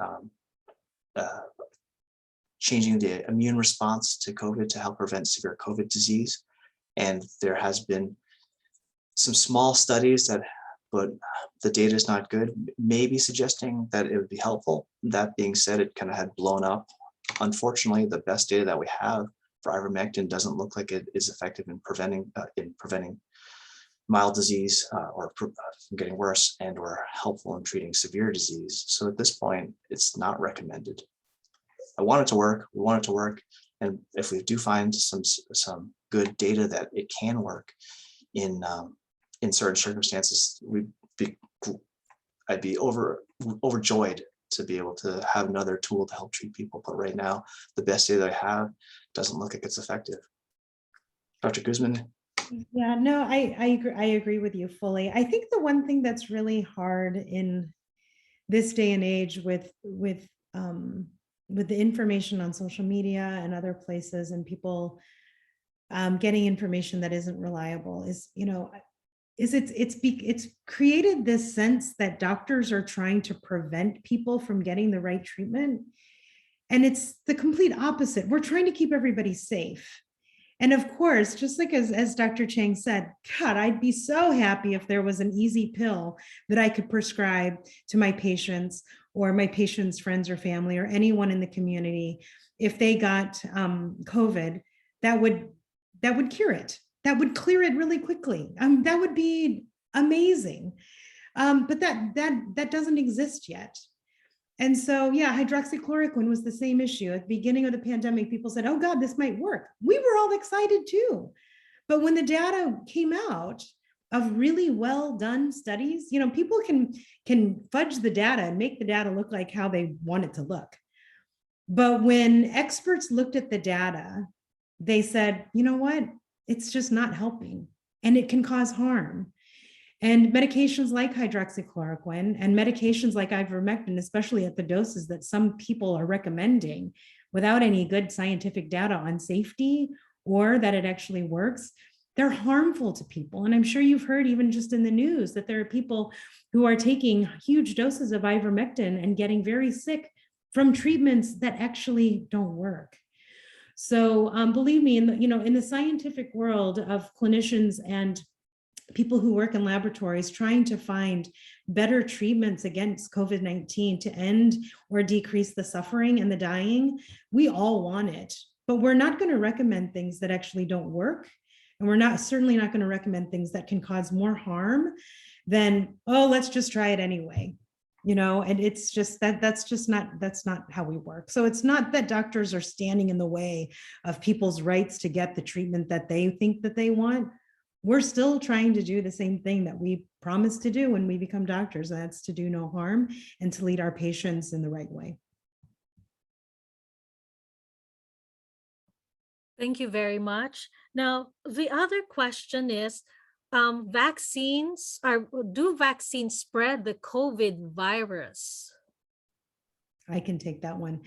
changing the immune response to COVID to help prevent severe COVID disease. And there has been some small studies but the data is not good, maybe suggesting that it would be helpful. That being said, it kind of had blown up. Unfortunately, the best data that we have for ivermectin doesn't look like it is effective in preventing mild disease or from getting worse, and or helpful in treating severe disease. So at this point, it's not recommended. I want it to work. We want it to work. And if we do find some good data that it can work in certain circumstances, I'd be overjoyed to be able to have another tool to help treat people. But right now, the best data I have doesn't look like it's effective. Dr. Guzman? Yeah, no, I agree with you fully. I think the one thing that's really hard in this day and age with the information on social media and other places, and people getting information that isn't reliable, is, you know, it's created this sense that doctors are trying to prevent people from getting the right treatment. And it's the complete opposite. We're trying to keep everybody safe. And of course, just like as Dr. Chang said, God, I'd be so happy if there was an easy pill that I could prescribe to my patients or my patients' friends or family or anyone in the community. If they got COVID, that would cure it. That would clear it really quickly. That would be amazing. But that doesn't exist yet. And so, yeah, hydroxychloroquine was the same issue. At the beginning of the pandemic, people said, oh God, this might work. We were all excited too. But when the data came out of really well done studies, you know, people can fudge the data and make the data look like how they want it to look. But when experts looked at the data, they said, you know what? It's just not helping, and it can cause harm. And medications like hydroxychloroquine and medications like ivermectin, especially at the doses that some people are recommending without any good scientific data on safety or that it actually works, they're harmful to people. And I'm sure you've heard even just in the news that there are people who are taking huge doses of ivermectin and getting very sick from treatments that actually don't work. So believe me, in the scientific world of clinicians and people who work in laboratories trying to find better treatments against COVID-19 to end or decrease the suffering and the dying, we all want it. But we're not going to recommend things that actually don't work. And we're certainly not going to recommend things that can cause more harm than, oh, let's just try it anyway. You know, and it's just that's not how we work. So it's not that doctors are standing in the way of people's rights to get the treatment that they think that they want. We're still trying to do the same thing that we promised to do when we become doctors, and that's to do no harm and to lead our patients in the right way. Thank you very much. Now, the other question is, do vaccines spread the COVID virus? I can take that one.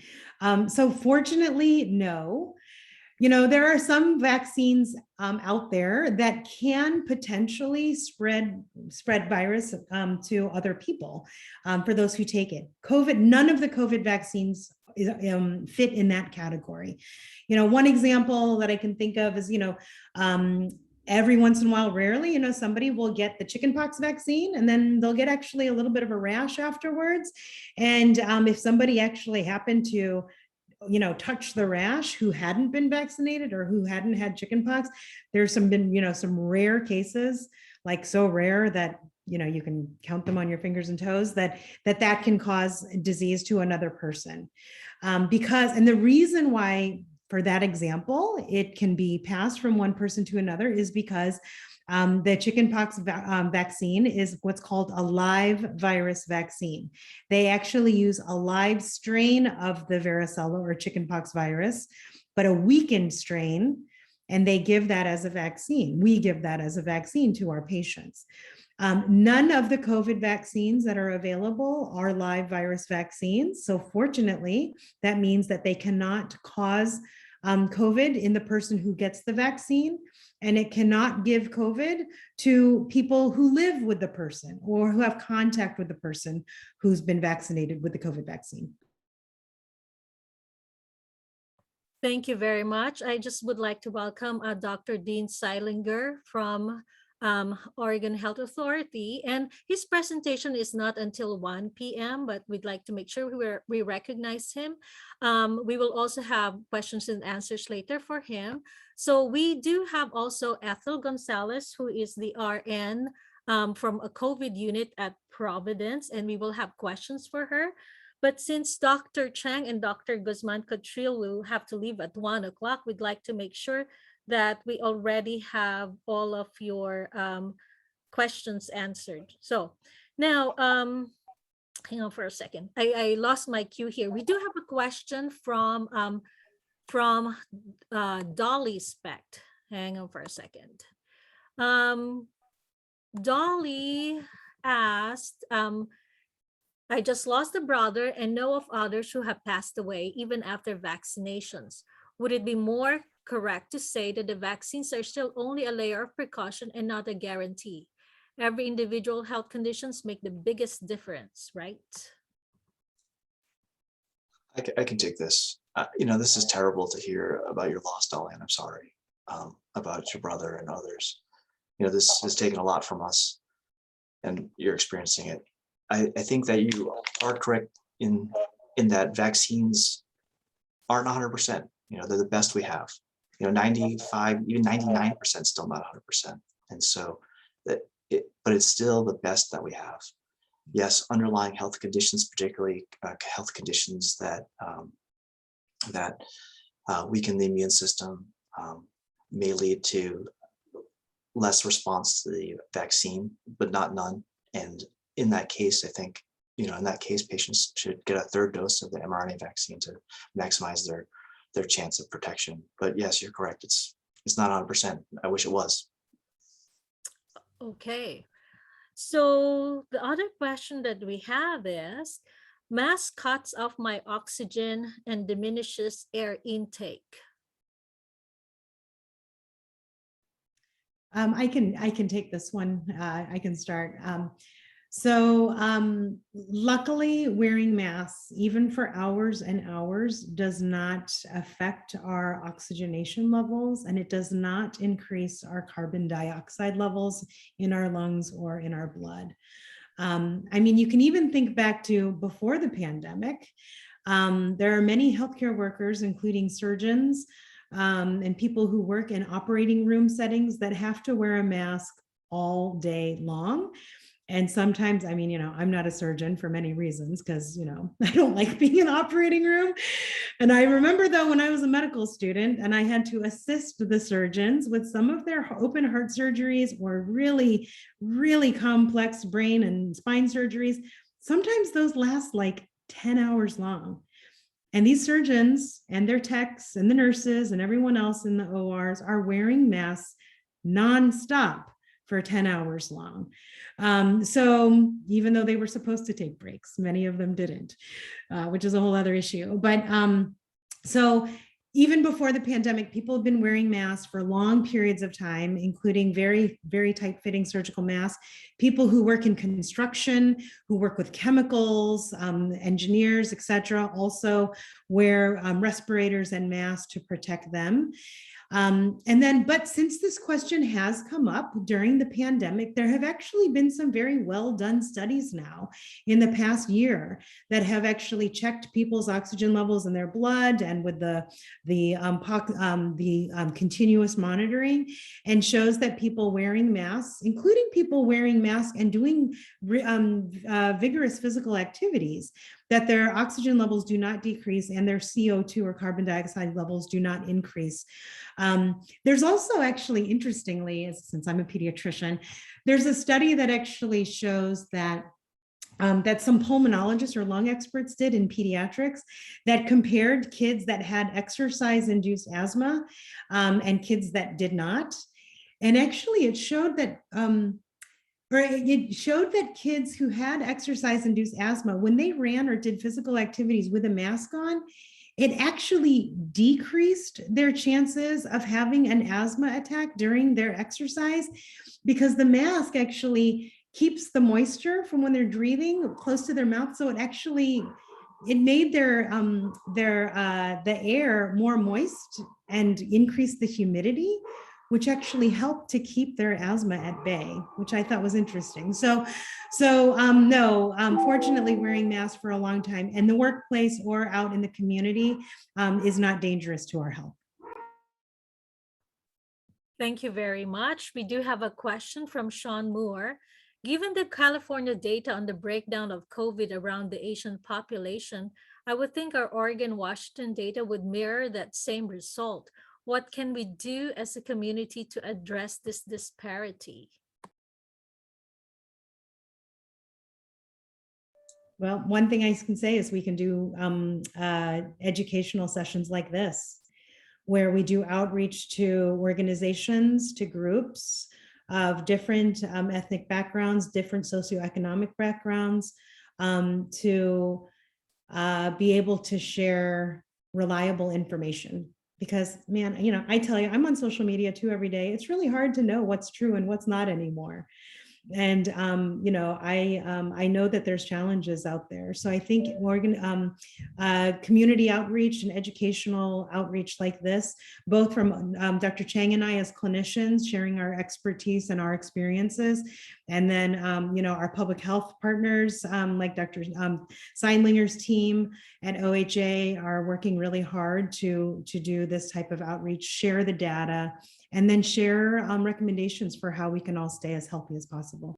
So fortunately, no. You know, there are some vaccines out there that can potentially spread virus to other people for those who take it. None of the COVID vaccines fit in that category. You know, one example that I can think of is, every once in a while, rarely, somebody will get the chickenpox vaccine and then they'll get actually a little bit of a rash afterwards. And if somebody actually happened to touch the rash who hadn't been vaccinated or who hadn't had chickenpox, there's been some rare cases, like so rare that you can count them on your fingers and toes, that can cause disease to another person. And the reason why, for that example, it can be passed from one person to another is because the chickenpox vaccine is what's called a live virus vaccine. They actually use a live strain of the varicella or chickenpox virus, but a weakened strain, and they give that as a vaccine. We give that as a vaccine to our patients. None of the COVID vaccines that are available are live virus vaccines. So fortunately, that means that they cannot cause COVID in the person who gets the vaccine, and it cannot give COVID to people who live with the person or who have contact with the person who's been vaccinated with the COVID vaccine. Thank you very much. I just would like to welcome Dr. Dean Seilinger from Oregon Health Authority. And his presentation is not until 1 p.m., but we'd like to make sure we recognize him. We will also have questions and answers later for him. So we do have also Ethel Gonzales, who is the RN from a COVID unit at Providence, and we will have questions for her. But since Dr. Chang and Dr. Guzman-Cottrill will have to leave at 1 o'clock, we'd like to make sure that we already have all of your questions answered. So now, hang on for a second. I lost my cue here. We do have a question from Dolly Specht. Hang on for a second. Dolly asked, I just lost a brother and know of others who have passed away even after vaccinations. Would it be more correct to say that the vaccines are still only a layer of precaution and not a guarantee? Every individual health conditions make the biggest difference, right? I can take this. This is terrible to hear about your loss, Dolly, and I'm sorry about your brother and others. This has taken a lot from us, and you're experiencing it. I think that you are correct in that vaccines aren't 100%. They're the best we have. 95, even 99% still not 100%. And so but it's still the best that we have. Yes, underlying health conditions, particularly health conditions that weaken the immune system, may lead to less response to the vaccine, but not none. And in that case, I think, patients should get a third dose of the mRNA vaccine to maximize their chance of protection. But yes, you're correct. It's not 100%. I wish it was. Okay. So the other question that we have is, mask cuts off my oxygen and diminishes air intake. I can take this one. I can start. Luckily, wearing masks, even for hours and hours, does not affect our oxygenation levels, and it does not increase our carbon dioxide levels in our lungs or in our blood. You can even think back to before the pandemic. There are many healthcare workers, including surgeons, and people who work in operating room settings that have to wear a mask all day long. And sometimes, I'm not a surgeon for many reasons because, I don't like being in an operating room. And I remember though, when I was a medical student and I had to assist the surgeons with some of their open heart surgeries or really, really complex brain and spine surgeries, sometimes those last like 10 hours long. And these surgeons and their techs and the nurses and everyone else in the ORs are wearing masks nonstop for 10 hours long. So even though they were supposed to take breaks, many of them didn't, which is a whole other issue. But so even before the pandemic, people have been wearing masks for long periods of time, including very, very tight-fitting surgical masks. People who work in construction, who work with chemicals, engineers, etc., also wear respirators and masks to protect them. But since this question has come up during the pandemic, there have actually been some very well done studies now in the past year that have actually checked people's oxygen levels in their blood and with the continuous monitoring, and shows that people wearing masks, including people wearing masks and doing vigorous physical activities, that their oxygen levels do not decrease and their CO2 or carbon dioxide levels do not increase. There's also actually, interestingly, since I'm a pediatrician, there's a study that actually shows that that some pulmonologists or lung experts did in pediatrics that compared kids that had exercise-induced asthma and kids that did not. And actually it showed that kids who had exercise-induced asthma, when they ran or did physical activities with a mask on, it actually decreased their chances of having an asthma attack during their exercise, because the mask actually keeps the moisture from when they're breathing close to their mouth. So it made the air more moist and increased the humidity, which actually helped to keep their asthma at bay, which I thought was interesting. Fortunately, wearing masks for a long time in the workplace or out in the community is not dangerous to our health. Thank you very much. We do have a question from Sean Moore. Given the California data on the breakdown of COVID around the Asian population, I would think our Oregon-Washington data would mirror that same result. What can we do as a community to address this disparity? Well, one thing I can say is we can do educational sessions like this, where we do outreach to organizations, to groups of different ethnic backgrounds, different socioeconomic backgrounds, to be able to share reliable information. Because, man, I tell you, I'm on social media too every day. It's really hard to know what's true and what's not anymore. And, I know that there's challenges out there. So I think community outreach and educational outreach like this, both from Dr. Chang and I as clinicians, sharing our expertise and our experiences, and then, our public health partners like Dr. Seilinger's team at OHA are working really hard to do this type of outreach, share the data, and then share recommendations for how we can all stay as healthy as possible.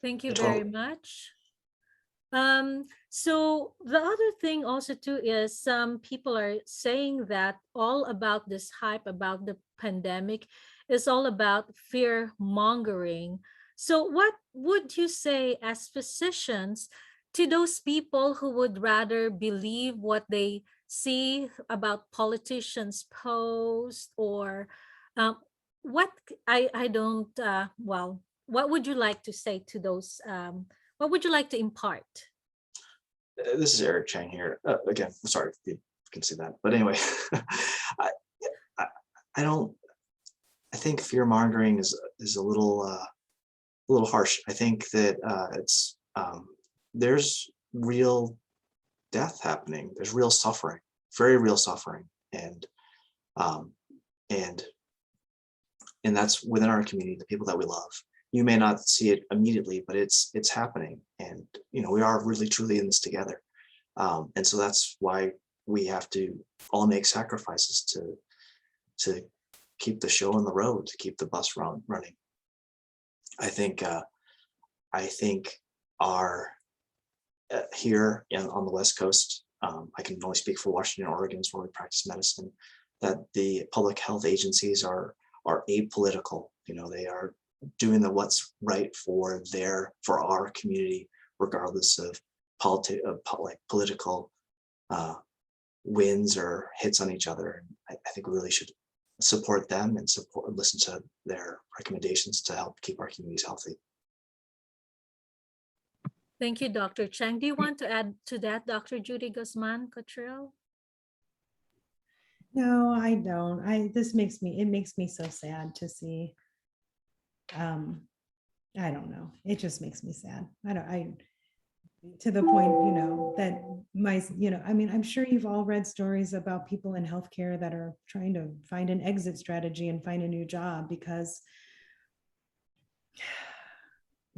Thank you very much. So the other thing also too is some people are saying that all about this hype about the pandemic is all about fear mongering. So what would you say as physicians to those people who would rather believe what they see about politicians post, or what would you like to say to those, what would you like to impart? This is Eric Chang here. Again, sorry if you can see that, but anyway, I think fear mongering is a little harsh. I think that there's real death happening. There's real suffering, very real suffering, and that's within our community, the people that we love. You may not see it immediately, but it's happening, and we are really truly in this together. And so that's why we have to all make sacrifices to keep the show on the road, to keep the bus running. I think our here on the West Coast, I can only speak for Washington and Oregon, where we practice medicine, that the public health agencies are apolitical. They are doing what's right for our community, regardless of political wins or hits on each other. And I think we really should support them and listen to their recommendations to help keep our communities healthy. Thank you, Dr. Chang. Do you want to add to that, Dr. Judith Guzman-Cottrill? No, I don't. It makes me so sad to see. I don't know. It just makes me sad. To the point, that I'm sure you've all read stories about people in healthcare that are trying to find an exit strategy and find a new job because,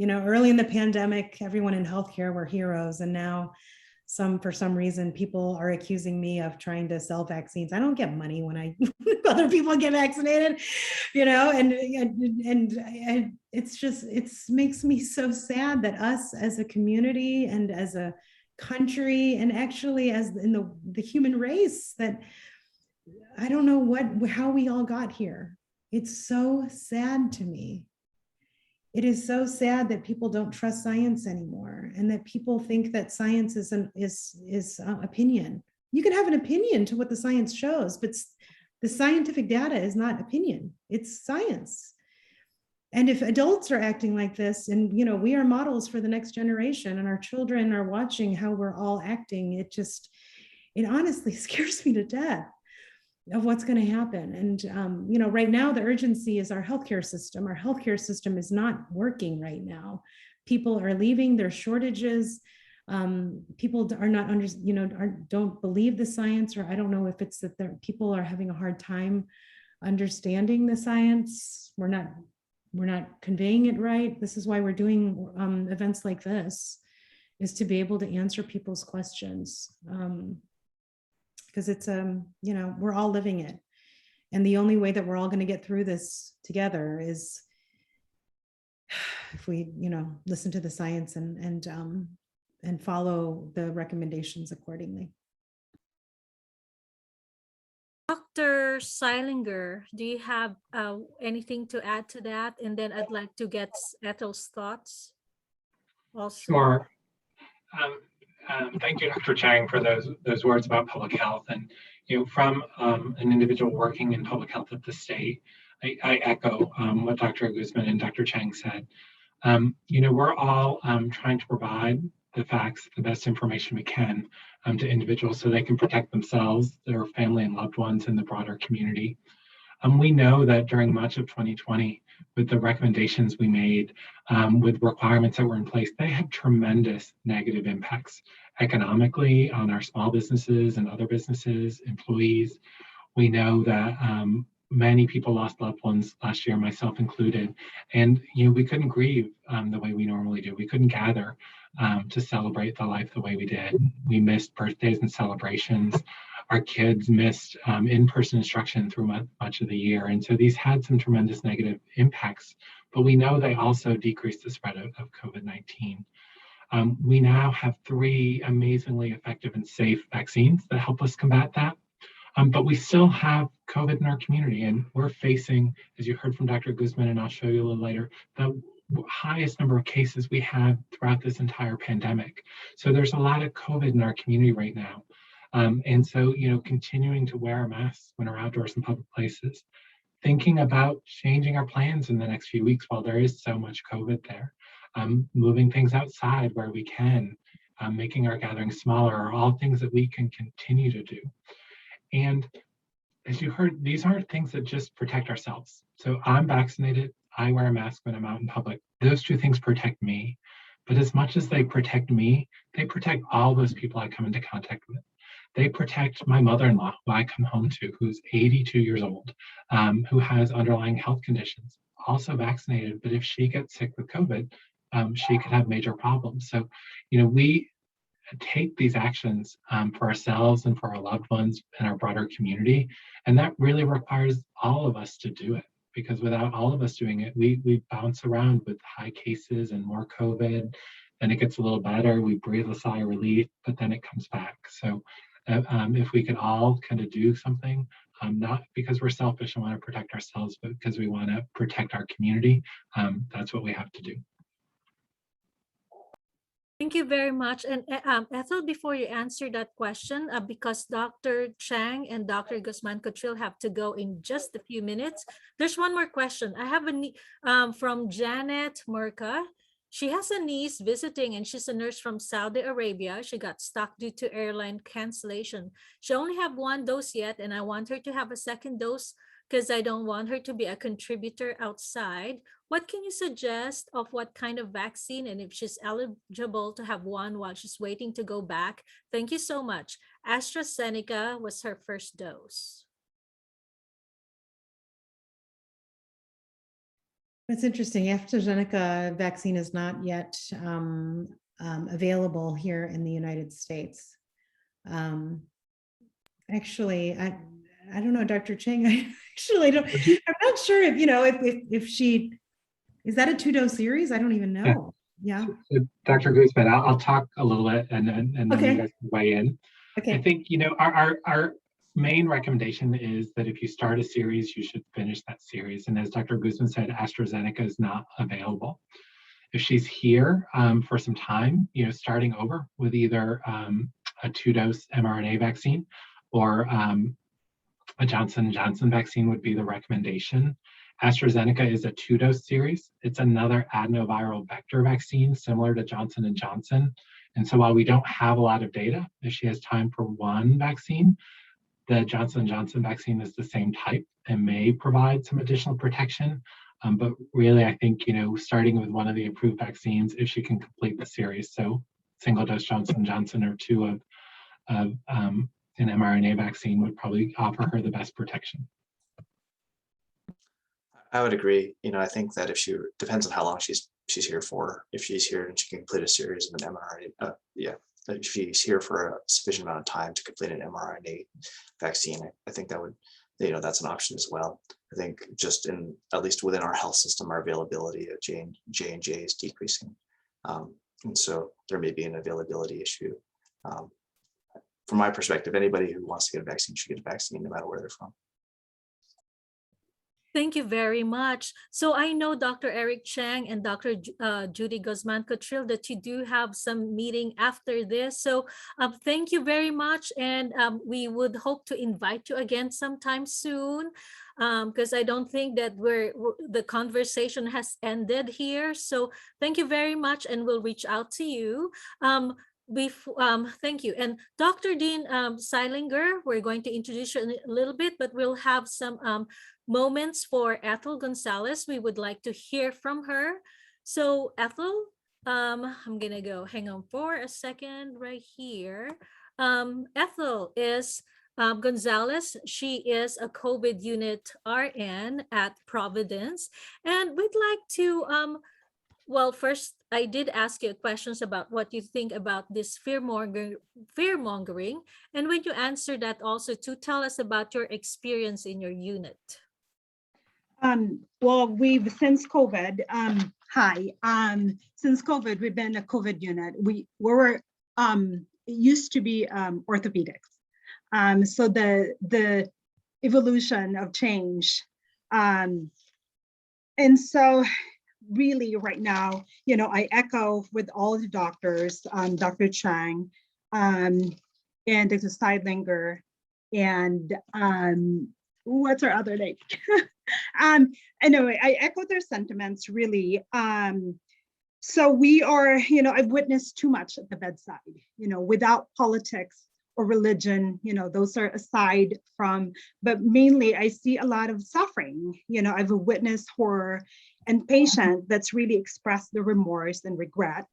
early in the pandemic, everyone in healthcare were heroes, and now for some reason, people are accusing me of trying to sell vaccines. I don't get money when other people get vaccinated, and it makes me so sad that us as a community and as a country, and actually as in the human race, that I don't know how we all got here. It's so sad to me. It is so sad that people don't trust science anymore, and that people think that science is opinion. You can have an opinion to what the science shows, but the scientific data is not opinion, it's science. And if adults are acting like this, and we are models for the next generation, and our children are watching how we're all acting, it honestly scares me to death of what's going to happen. And right now the urgency is our healthcare system. Our healthcare system is not working right now. People are leaving, there's shortages. people are not don't believe the science, or I don't know if it's that people are having a hard time understanding the science. We're not conveying it right. This is why we're doing events like this, is to be able to answer people's questions. Because it's, we're all living it. And the only way that we're all going to get through this together is if we, listen to the science and follow the recommendations accordingly. Dr. Seilinger, do you have anything to add to that? And then I'd like to get Ethel's thoughts also. Sure. Thank you, Dr. Chang, for those words about public health. And from an individual working in public health at the state, I echo what Dr. Guzman and Dr. Chang said. We're all trying to provide the facts, the best information we can to individuals so they can protect themselves, their family and loved ones, and the broader community. We know that during much of 2020, with the recommendations we made, with requirements that were in place, they had tremendous negative impacts economically on our small businesses and other businesses, employees. We know that many people lost loved ones last year, myself included, and we couldn't grieve the way we normally do. We couldn't gather to celebrate the life the way we did. We missed birthdays and celebrations. Our kids missed in-person instruction through much of the year. And so these had some tremendous negative impacts, but we know they also decreased the spread of COVID-19. We now have 3 amazingly effective and safe vaccines that help us combat that. But we still have COVID in our community, and we're facing, as you heard from Dr. Guzman, and I'll show you a little later, the highest number of cases we have throughout this entire pandemic. So there's a lot of COVID in our community right now. And so, continuing to wear a mask when we're outdoors in public places, thinking about changing our plans in the next few weeks while there is so much COVID there, moving things outside where we can, making our gatherings smaller, are all things that we can continue to do. And as you heard, these aren't things that just protect ourselves. So I'm vaccinated, I wear a mask when I'm out in public. Those 2 things protect me. But as much as they protect me, they protect all those people I come into contact with. They protect my mother-in-law, who I come home to, who's 82 years old, who has underlying health conditions, also vaccinated. But if she gets sick with COVID, she could have major problems. So, we take these actions for ourselves and for our loved ones and our broader community. And that really requires all of us to do it, because without all of us doing it, we bounce around with high cases and more COVID. Then it gets a little better, we breathe a sigh of relief, but then it comes back. So if we could all kind of do something, not because we're selfish and want to protect ourselves, but because we want to protect our community, that's what we have to do. Thank you very much. And Ethel, before you answer that question, because Dr. Chang and Dr. Guzman-Cottrill have to go in just a few minutes, there's one more question. I have from Janet Murka. She has a niece visiting, and she's a nurse from Saudi Arabia. She got stuck due to airline cancellation. She only have 1 dose yet, and I want her to have a 2nd dose because I don't want her to be a contributor outside. What can you suggest of what kind of vaccine, and if she's eligible to have one while she's waiting to go back? Thank you so much. AstraZeneca was her 1st dose. That's interesting. AstraZeneca vaccine is not yet available here in the United States. Actually, I don't know, Dr. Chang. I actually don't. I'm not sure if she is that a 2-dose series. I don't even know. Yeah. So Dr. Guzman, I'll talk a little bit, and then Okay. you guys can weigh in. Okay. I think our main recommendation is that if you start a series, you should finish that series. And as Dr. Guzman said, AstraZeneca is not available. If she's here for some time, starting over with either a 2-dose mRNA vaccine or a Johnson & Johnson vaccine would be the recommendation. AstraZeneca is a 2-dose series. It's another adenoviral vector vaccine similar to Johnson & Johnson. And so while we don't have a lot of data, if she has time for 1 vaccine, the Johnson & Johnson vaccine is the same type and may provide some additional protection. But really, I think, starting with one of the approved vaccines, if she can complete the series. So single dose Johnson & Johnson or 2 of an mRNA vaccine would probably offer her the best protection. I would agree. I think that if she depends on how long she's here for. If she's here and she can complete a series of an mRNA, if she's here for a sufficient amount of time to complete an mRNA vaccine, I think that would, that's an option as well. I think just at least within our health system, our availability of J&J is decreasing, and so there may be an availability issue. From my perspective, anybody who wants to get a vaccine should get a vaccine, no matter where they're from. Thank you very much. So I know Dr. Eric Chang and Dr. Judith Guzman-Cottrill that you do have some meeting after this. So thank you very much. And we would hope to invite you again sometime soon, because I don't think that the conversation has ended here. So thank you very much, and we'll reach out to you. Thank you. And Dr. Dean Seilinger, we're going to introduce you in a little bit, but we'll have some moments for Ethel Gonzales. We would like to hear from her. So Ethel, I'm gonna go, hang on for a second right here. Ethel is Gonzalez. She is a COVID unit RN at Providence. And we'd like to, well, first, I did ask you questions about what you think about this fear-mongering. And when you answer that, also to tell us about your experience in your unit. Well, since COVID, since COVID, we've been a COVID unit. We were, it used to be orthopedics. So the evolution of change. And so really right now, I echo with all the doctors, Dr. Chang and Dr. Seilinger, and what's our other name? Anyway, I echo their sentiments really. So we are, I've witnessed too much at the bedside, without politics or religion, those are aside from, but mainly I see a lot of suffering. I've witnessed horror and patient that's really expressed the remorse and regret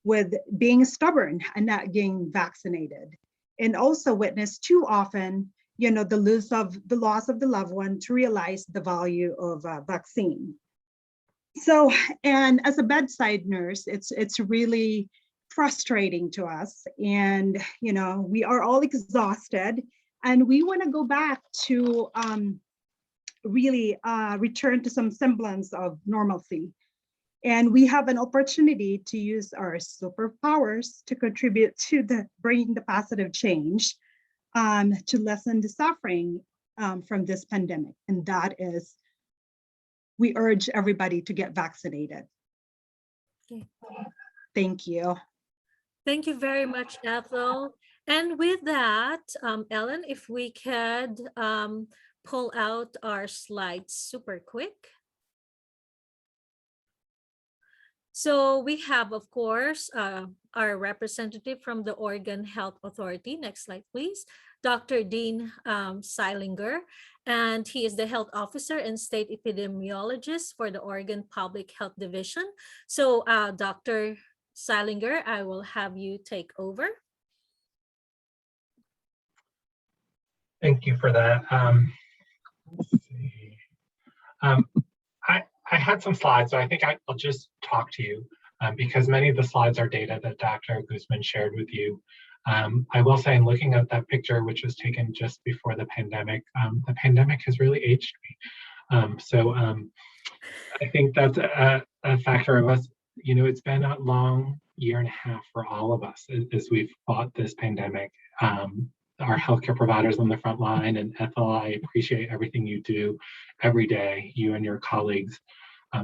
with being stubborn and not getting vaccinated. And also witnessed too often, the loss of the loved one to realize the value of a vaccine. So, and as a bedside nurse, it's really frustrating to us. And, we are all exhausted and we want to go back to really return to some semblance of normalcy. And we have an opportunity to use our superpowers to contribute to bringing the positive change to lessen the suffering from this pandemic. And that is, we urge everybody to get vaccinated. Okay. Thank you. Thank you very much, Ethel. And with that, Ellen, if we could pull out our slides super quick. So we have, of course, our representative from the Oregon Health Authority. Next slide, please. Dr. Dean Seilinger, and he is the health officer and state epidemiologist for the Oregon Public Health Division. So Dr. Seilinger, I will have you take over. Thank you for that. Let's see. I had some slides, so I think I'll just talk to you because many of the slides are data that Dr. Guzman shared with you. I will say, in looking at that picture, which was taken just before the pandemic has really aged me. So I think that's a factor of us. It's been a long year and a half for all of us as we've fought this pandemic. Our healthcare providers on the front line, and Ethel, I appreciate everything you do every day, you and your colleagues,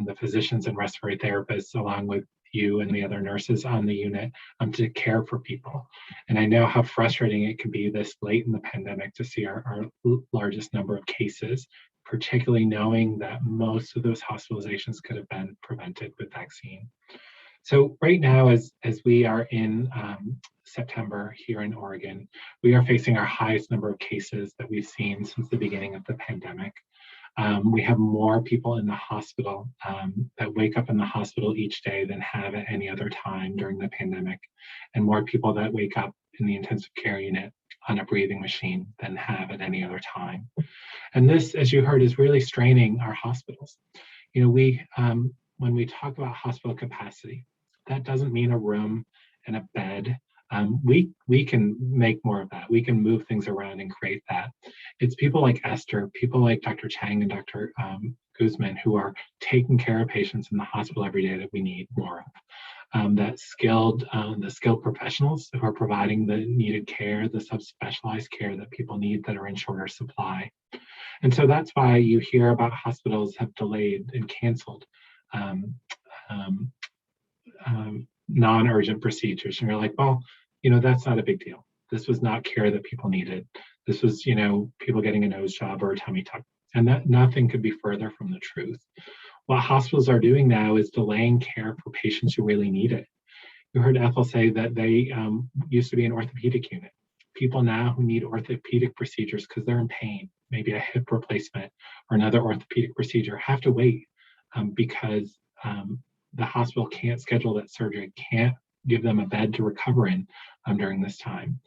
the physicians and respiratory therapists, along with you and the other nurses on the unit to care for people. And I know how frustrating it can be this late in the pandemic to see our largest number of cases, particularly knowing that most of those hospitalizations could have been prevented with vaccine. So right now, as we are in September here in Oregon, we are facing our highest number of cases that we've seen since the beginning of the pandemic. We have more people in the hospital that wake up in the hospital each day than have at any other time during the pandemic, and more people that wake up in the intensive care unit on a breathing machine than have at any other time. And this, as you heard, is really straining our hospitals. You know, when we talk about hospital capacity, that doesn't mean a room and a bed. We can make more of that. We can move things around and create that. It's people like Esther, people like Dr. Chang and Dr. Guzman, who are taking care of patients in the hospital every day that we need more of. The skilled professionals who are providing the needed care, the subspecialized care that people need that are in shorter supply. And so that's why you hear about hospitals have delayed and canceled non-urgent procedures. And you're like, well, you know, that's not a big deal. This was not care that people needed. This was, you know, people getting a nose job or a tummy tuck. And that nothing could be further from the truth. What hospitals are doing now is delaying care for patients who really need it. You heard Ethel say that they used to be an orthopedic unit. People now who need orthopedic procedures because they're in pain, maybe a hip replacement or another orthopedic procedure, have to wait because the hospital can't schedule that surgery, can't give them a bed to recover in during this time.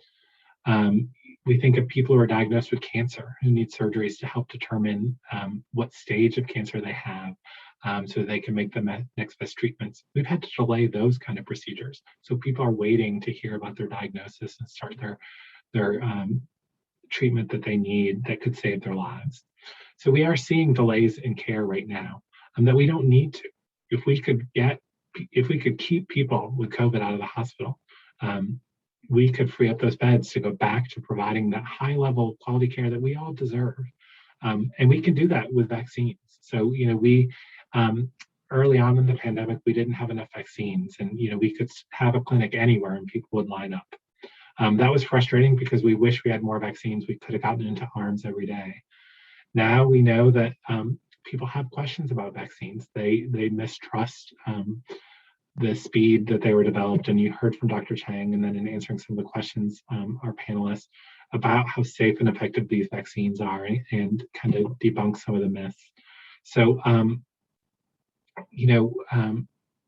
We think of people who are diagnosed with cancer who need surgeries to help determine what stage of cancer they have so they can make the next best treatments. We've had to delay those kind of procedures. So people are waiting to hear about their diagnosis and start their treatment that they need that could save their lives. So we are seeing delays in care right now that we don't need to. If we could keep people with COVID out of the hospital, we could free up those beds to go back to providing that high level quality care that we all deserve. And we can do that with vaccines. So, you know, we early on in the pandemic, we didn't have enough vaccines, and, you know, we could have a clinic anywhere and people would line up. That was frustrating because we wish we had more vaccines. We could have gotten into arms every day. Now we know that people have questions about vaccines. They mistrust the speed that they were developed. And you heard from Dr. Chang, and then in answering some of the questions, our panelists, about how safe and effective these vaccines are and kind of debunk some of the myths. So, you know,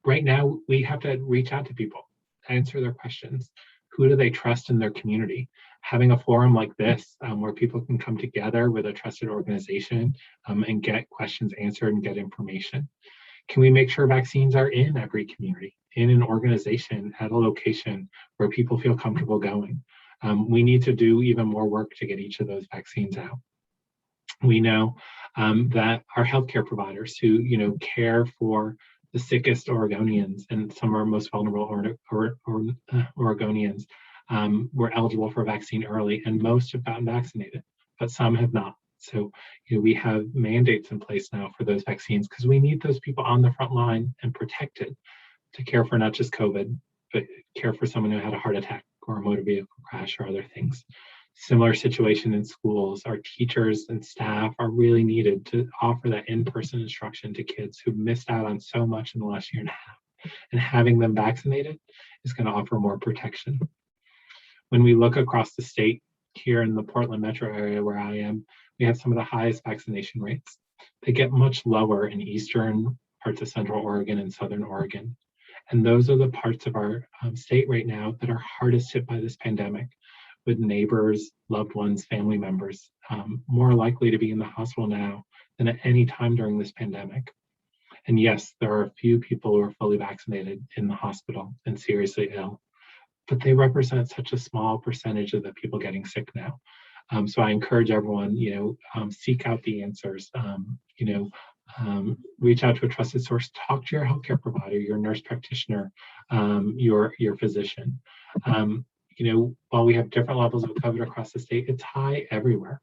right now we have to reach out to people, answer their questions. Who do they trust in their community? Having a forum like this where people can come together with a trusted organization and get questions answered and get information. Can we make sure vaccines are in every community, in an organization, at a location where people feel comfortable going? We need to do even more work to get each of those vaccines out. We know that our healthcare providers who, you know, care for the sickest Oregonians and some of our most vulnerable Oregonians were eligible for a vaccine early, and most have gotten vaccinated, but some have not. So, you know, we have mandates in place now for those vaccines because we need those people on the front line and protected to care for not just COVID, but care for someone who had a heart attack or a motor vehicle crash or other things. Similar situation in schools. Our teachers and staff are really needed to offer that in-person instruction to kids who missed out on so much in the last year and a half. And having them vaccinated is going to offer more protection. When we look across the state, here in the Portland metro area where I am, we have some of the highest vaccination rates. They get much lower in eastern parts of Central Oregon and Southern Oregon. And those are the parts of our state right now that are hardest hit by this pandemic, with neighbors, loved ones, family members, more likely to be in the hospital now than at any time during this pandemic. And yes, there are a few people who are fully vaccinated in the hospital and seriously ill, but they represent such a small percentage of the people getting sick now. So I encourage everyone, you know, seek out the answers, you know, reach out to a trusted source, talk to your healthcare provider, your nurse practitioner, your physician. You know, while we have different levels of COVID across the state, it's high everywhere.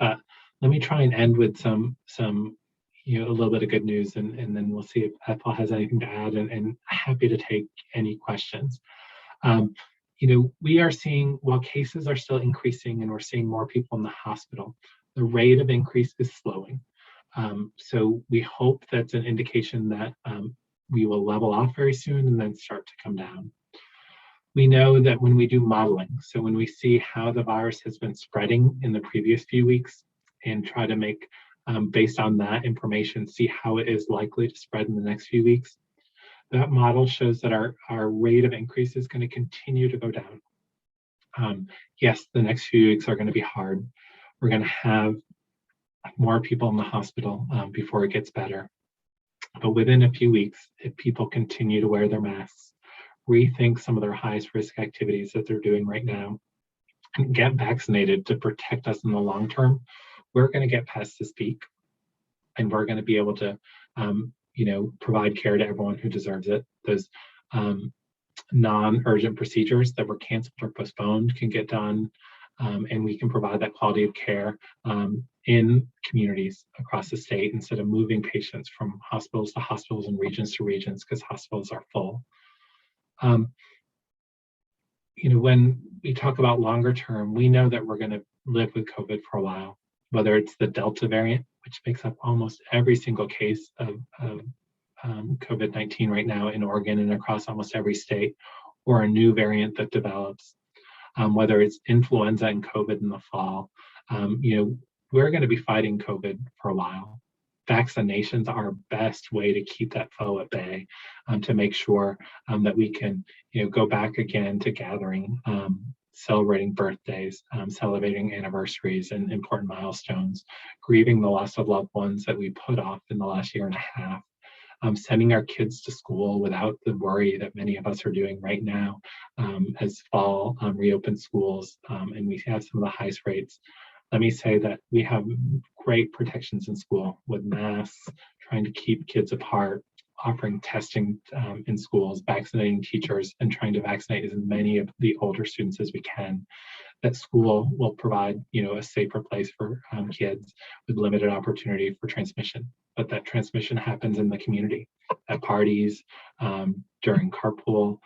Let me try and end with some you know, a little bit of good news, and then we'll see if Ethel has anything to add, and happy to take any questions. You know, we are seeing, while cases are still increasing and we're seeing more people in the hospital, the rate of increase is slowing. So we hope that's an indication that we will level off very soon and then start to come down. We know that when we do modeling, so when we see how the virus has been spreading in the previous few weeks and try to make based on that information, see how it is likely to spread in the next few weeks. That model shows that our rate of increase is going to continue to go down. Yes, the next few weeks are going to be hard. We're going to have more people in the hospital before it gets better. But within a few weeks, if people continue to wear their masks, rethink some of their highest risk activities that they're doing right now, and get vaccinated to protect us in the long term, we're going to get past this peak, and we're going to be able to, provide care to everyone who deserves it. Those non-urgent procedures that were canceled or postponed can get done, and we can provide that quality of care in communities across the state instead of moving patients from hospitals to hospitals and regions to regions because hospitals are full. When we talk about longer term, we know that we're going to live with COVID for a while, whether it's the Delta variant, which makes up almost every single case of COVID-19 right now in Oregon and across almost every state, or a new variant that develops, whether it's influenza and COVID in the fall. We're going to be fighting COVID for a while. Vaccinations are our best way to keep that foe at bay, to make sure that we can go back again to gathering, celebrating birthdays, celebrating anniversaries and important milestones, grieving the loss of loved ones that we put off in the last year and a half, sending our kids to school without the worry that many of us are doing right now as fall reopen schools, and we have some of the highest rates. Let me say that we have great protections in school with masks, trying to keep kids apart, offering testing in schools, vaccinating teachers, and trying to vaccinate as many of the older students as we can. That school will provide, a safer place for kids with limited opportunity for transmission. But that transmission happens in the community, at parties, during carpool,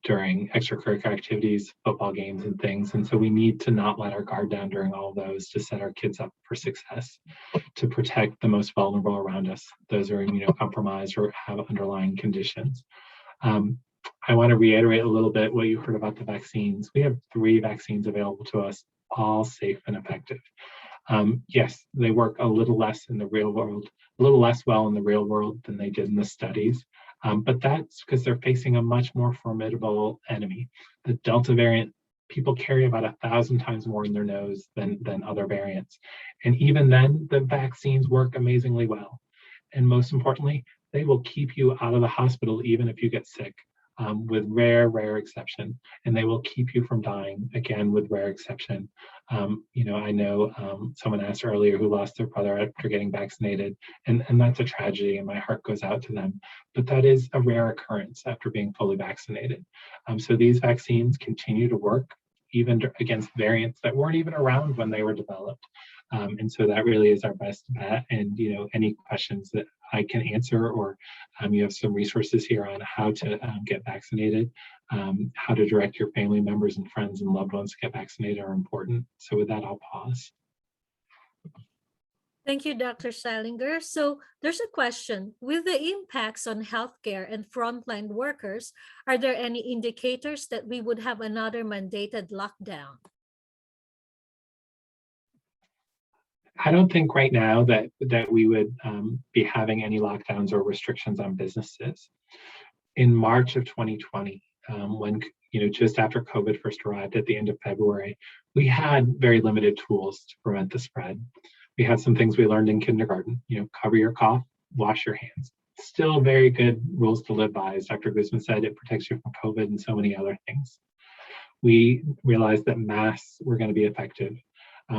during extracurricular activities, football games and things. And so we need to not let our guard down during all of those to set our kids up for success, to protect the most vulnerable around us, those who are immunocompromised or have underlying conditions. I want to reiterate a little bit what you heard about the vaccines. We have 3 vaccines available to us, all safe and effective. Yes, they work a little less in the real world, a little less well in the real world than they did in the studies. But that's because they're facing a much more formidable enemy. The Delta variant, people carry about 1,000 times more in their nose than other variants. And even then, the vaccines work amazingly well. And most importantly, they will keep you out of the hospital even if you get sick, with rare exception. And they will keep you from dying, again, with rare exception. I know someone asked earlier who lost their brother after getting vaccinated, and that's a tragedy, and my heart goes out to them. But that is a rare occurrence after being fully vaccinated. So these vaccines continue to work even against variants that weren't even around when they were developed. And so that really is our best bet. And any questions that I can answer, or you have some resources here on how to get vaccinated, how to direct your family members and friends and loved ones to get vaccinated are important. So with that, I'll pause. Thank you, Dr. Seilinger. So there's a question. With the impacts on healthcare and frontline workers, are there any indicators that we would have another mandated lockdown? I don't think right now that we would be having any lockdowns or restrictions on businesses. In March of 2020, when just after COVID first arrived at the end of February, we had very limited tools to prevent the spread. We had some things we learned in kindergarten, cover your cough, wash your hands. Still very good rules to live by. As Dr. Guzman said, it protects you from COVID and so many other things. We realized that masks were going to be effective.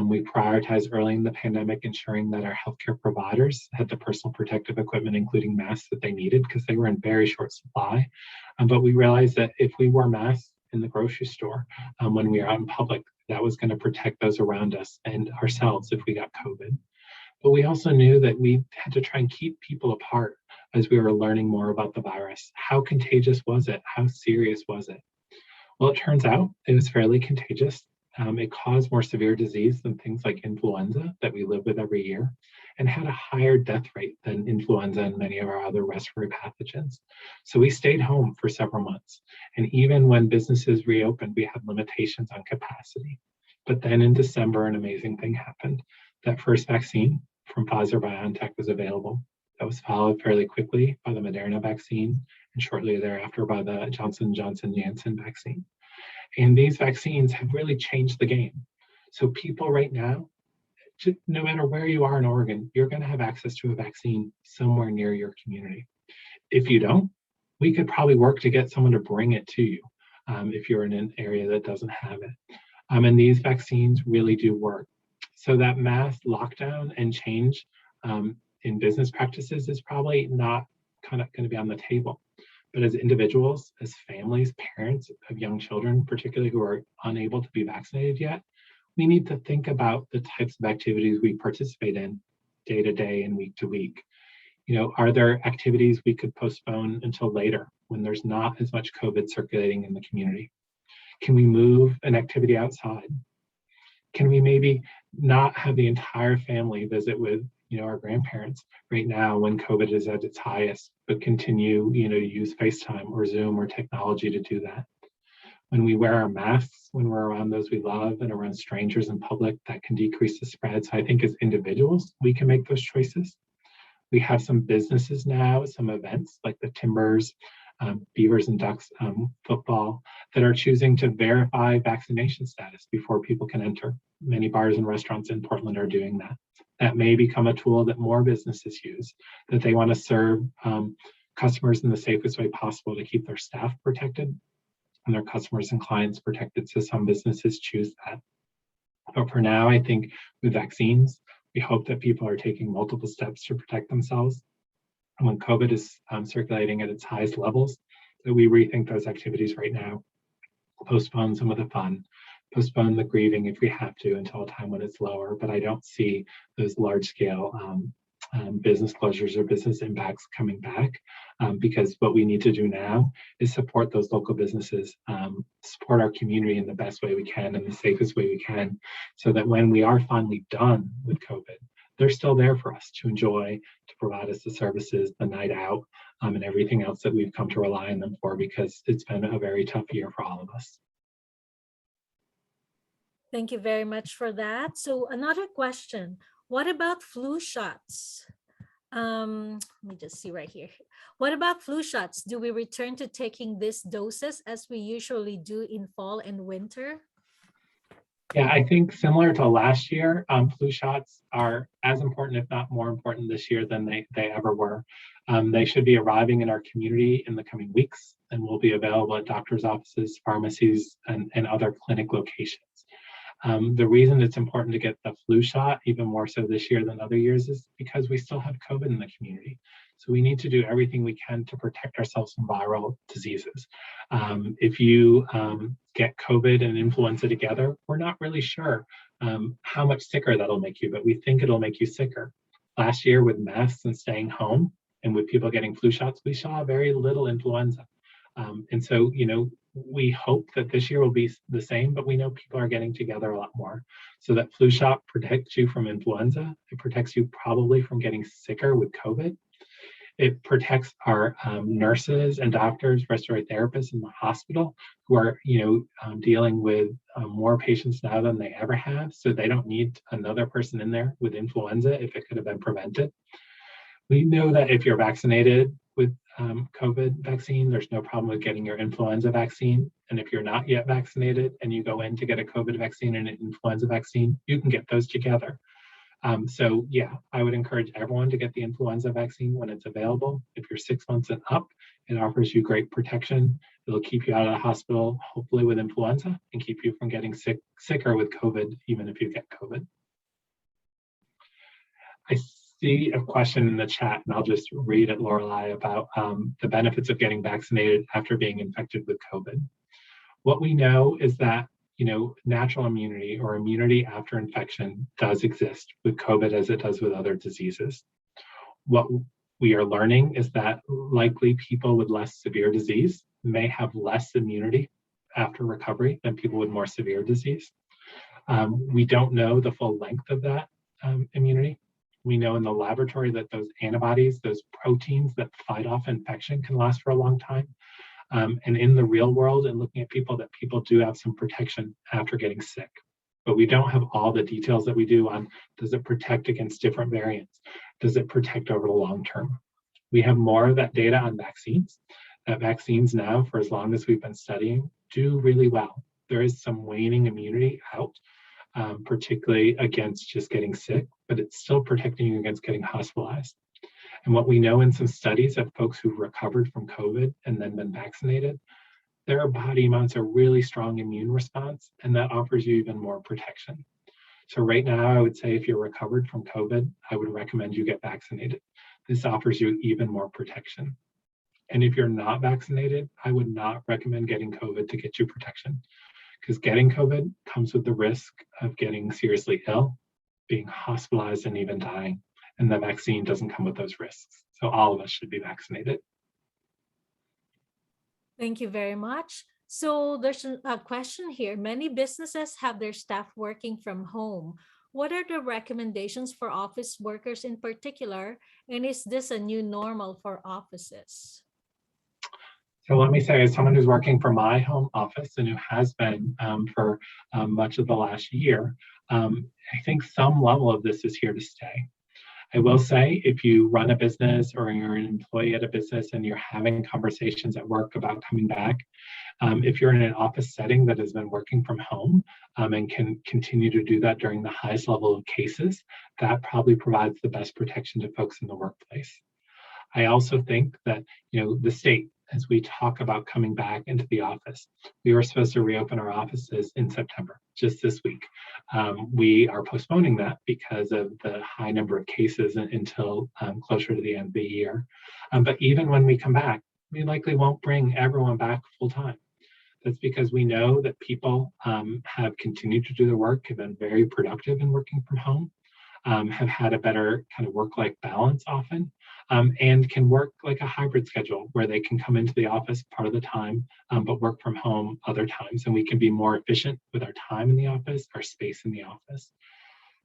We prioritized early in the pandemic, ensuring that our healthcare providers had the personal protective equipment, including masks that they needed, because they were in very short supply. But we realized that if we wore masks in the grocery store, when we were out in public, that was going to protect those around us and ourselves if we got COVID. But we also knew that we had to try and keep people apart as we were learning more about the virus. How contagious was it? How serious was it? Well, it turns out it was fairly contagious. It caused more severe disease than things like influenza that we live with every year, and had a higher death rate than influenza and many of our other respiratory pathogens. So we stayed home for several months. And even when businesses reopened, we had limitations on capacity. But then in December, an amazing thing happened. That first vaccine from Pfizer-BioNTech was available. That was followed fairly quickly by the Moderna vaccine and shortly thereafter by the Johnson & Johnson-Janssen vaccine. And these vaccines have really changed the game. So people right now, no matter where you are in Oregon, you're going to have access to a vaccine somewhere near your community. If you don't, we could probably work to get someone to bring it to you if you're in an area that doesn't have it. And these vaccines really do work. So that mass lockdown and change in business practices is probably not kind of going to be on the table. But as individuals, as families, parents of young children, particularly who are unable to be vaccinated yet, we need to think about the types of activities we participate in day to day and week to week. You know, are there activities we could postpone until later when there's not as much COVID circulating in the community? Can we move an activity outside? Can we maybe not have the entire family visit with, you know, our grandparents right now when COVID is at its highest, but continue, you know, to use FaceTime or Zoom or technology to do that? When we wear our masks, when we're around those we love and around strangers in public, that can decrease the spread. So I think as individuals, we can make those choices. We have some businesses now, some events like the Timbers, Beavers and Ducks football that are choosing to verify vaccination status before people can enter. Many bars and restaurants in Portland are doing that. That may become a tool that more businesses use, that they want to serve customers in the safest way possible to keep their staff protected and their customers and clients protected. So some businesses choose that. But for now, I think with vaccines, we hope that people are taking multiple steps to protect themselves. And when COVID is circulating at its highest levels, that we rethink those activities right now, postpone some of the fun, postpone the grieving if we have to until a time when it's lower. But I don't see those large scale business closures or business impacts coming back because what we need to do now is support those local businesses, support our community in the best way we can and the safest way we can, so that when we are finally done with COVID, they're still there for us to enjoy, to provide us the services, the night out, and everything else that we've come to rely on them for, because it's been a very tough year for all of us. Thank you very much for that. So another question, what about flu shots? Let me just see right here. What about flu shots? Do we return to taking these doses as we usually do in fall and winter? Yeah, I think similar to last year, flu shots are as important, if not more important this year than they ever were. They should be arriving in our community in the coming weeks and will be available at doctors' offices, pharmacies, and other clinic locations. The reason it's important to get the flu shot, even more so this year than other years, is because we still have COVID in the community. So we need to do everything we can to protect ourselves from viral diseases. If you get COVID and influenza together, we're not really sure how much sicker that'll make you, but we think it'll make you sicker. Last year with masks and staying home and with people getting flu shots, we saw very little influenza. And so, you know, we hope that this year will be the same, but we know people are getting together a lot more. So that flu shot protects you from influenza. It protects you probably from getting sicker with COVID. It protects our nurses and doctors, respiratory therapists in the hospital who are, you know, dealing with more patients now than they ever have. So they don't need another person in there with influenza if it could have been prevented. We know that if you're vaccinated with COVID vaccine, there's no problem with getting your influenza vaccine. And if you're not yet vaccinated and you go in to get a COVID vaccine and an influenza vaccine, you can get those together. So yeah, I would encourage everyone to get the influenza vaccine when it's available. If you're 6 months and up, it offers you great protection. It'll keep you out of the hospital, hopefully with influenza, and keep you from getting sicker with COVID, even if you get COVID. I see a question in the chat, and I'll just read it, Lorelei, about the benefits of getting vaccinated after being infected with COVID. What we know is that, you know, natural immunity or immunity after infection does exist with COVID as it does with other diseases. What we are learning is that likely people with less severe disease may have less immunity after recovery than people with more severe disease. We don't know the full length of that immunity. We know in the laboratory that those antibodies, those proteins that fight off infection, can last for a long time. And in the real world and looking at people, that people do have some protection after getting sick. but we don't have all the details that we do on, does it protect against different variants? Does it protect over the long term? We have more of that data on vaccines. That vaccines now, for as long as we've been studying, do really well. There is some waning immunity out, particularly against just getting sick, but it's still protecting you against getting hospitalized. And what we know in some studies of folks who've recovered from COVID and then been vaccinated, their body mounts a really strong immune response, and that offers you even more protection. So right now, I would say if you're recovered from COVID, I would recommend you get vaccinated. This offers you even more protection. And if you're not vaccinated, I would not recommend getting COVID to get you protection, because getting COVID comes with the risk of getting seriously ill, being hospitalized, and even dying. And the vaccine doesn't come with those risks. So all of us should be vaccinated. Thank you very much. So there's a question here. Many businesses have their staff working from home. What are the recommendations for office workers in particular? And is this a new normal for offices? So let me say, as someone who's working from my home office and who has been for much of the last year, I think some level of this is here to stay. I will say, if you run a business or you're an employee at a business and you're having conversations at work about coming back, if you're in an office setting that has been working from home and can continue to do that during the highest level of cases, that probably provides the best protection to folks in the workplace. I also think that, the state, as we talk about coming back into the office, we were supposed to reopen our offices in September, just this week. We are postponing that because of the high number of cases until closer to the end of the year. But even when we come back, we likely won't bring everyone back full time. That's because we know that people have continued to do their work, have been very productive in working from home, have had a better kind of work-life balance often, and can work like a hybrid schedule where they can come into the office part of the time, but work from home other times. And we can be more efficient with our time in the office, our space in the office.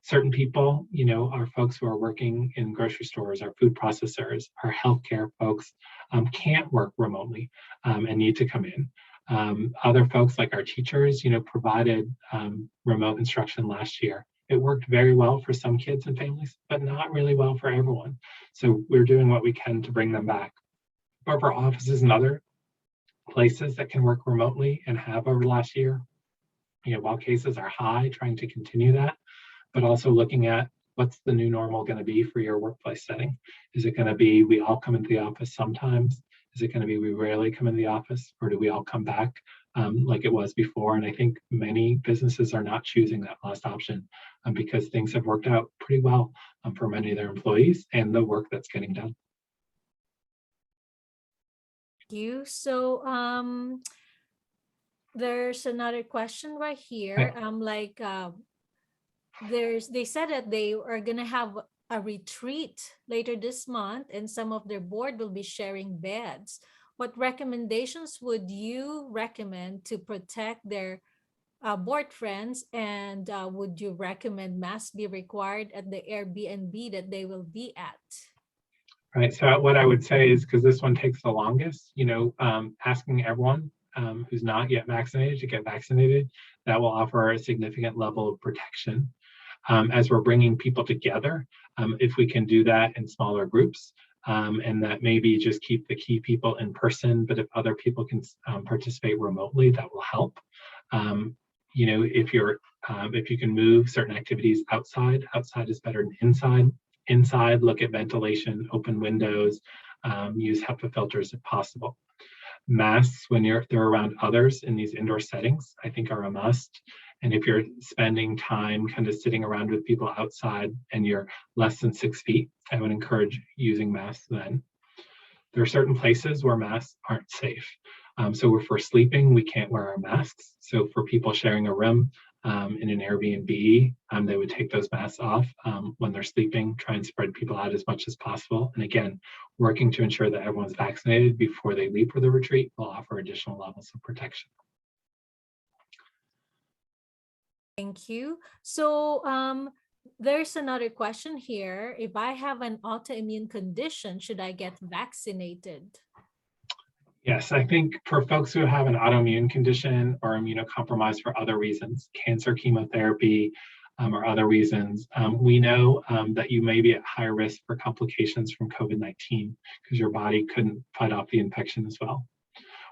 Certain people, our folks who are working in grocery stores, our food processors, our healthcare folks can't work remotely and need to come in. Other folks like our teachers, provided remote instruction last year. It worked very well for some kids and families, but not really well for everyone. So we're doing what we can to bring them back. But for offices and other places that can work remotely and have over the last year, while cases are high, trying to continue that, but also looking at what's the new normal going to be for your workplace setting. Is it going to be we all come into the office sometimes? Is it going to be we rarely come into the office? Or do we all come back like it was before? And I think many businesses are not choosing that last option because things have worked out pretty well for many of their employees and the work that's getting done. Thank you. So there's another question right here. They said that they are gonna have a retreat later this month and some of their board will be sharing beds. What recommendations would you recommend to protect their board friends, and would you recommend masks be required at the Airbnb that they will be at? Right, so what I would say is, because this one takes the longest, asking everyone who's not yet vaccinated to get vaccinated, that will offer a significant level of protection. As we're bringing people together, if we can do that in smaller groups, and that maybe just keep the key people in person, but if other people can participate remotely, that will help. If you can move certain activities outside is better than inside. Inside, look at ventilation, open windows, use HEPA filters if possible. Masks, when they're around others in these indoor settings, I think are a must. And if you're spending time kind of sitting around with people outside and you're less than 6 feet, I would encourage using masks then. There are certain places where masks aren't safe. So if we're sleeping, we can't wear our masks. So for people sharing a room in an Airbnb, they would take those masks off when they're sleeping, try and spread people out as much as possible. And again, working to ensure that everyone's vaccinated before they leave for the retreat will offer additional levels of protection. Thank you. So there's another question here. If I have an autoimmune condition, should I get vaccinated? Yes, I think for folks who have an autoimmune condition or immunocompromised for other reasons, cancer, chemotherapy, or other reasons, we know that you may be at higher risk for complications from COVID-19 because your body couldn't fight off the infection as well.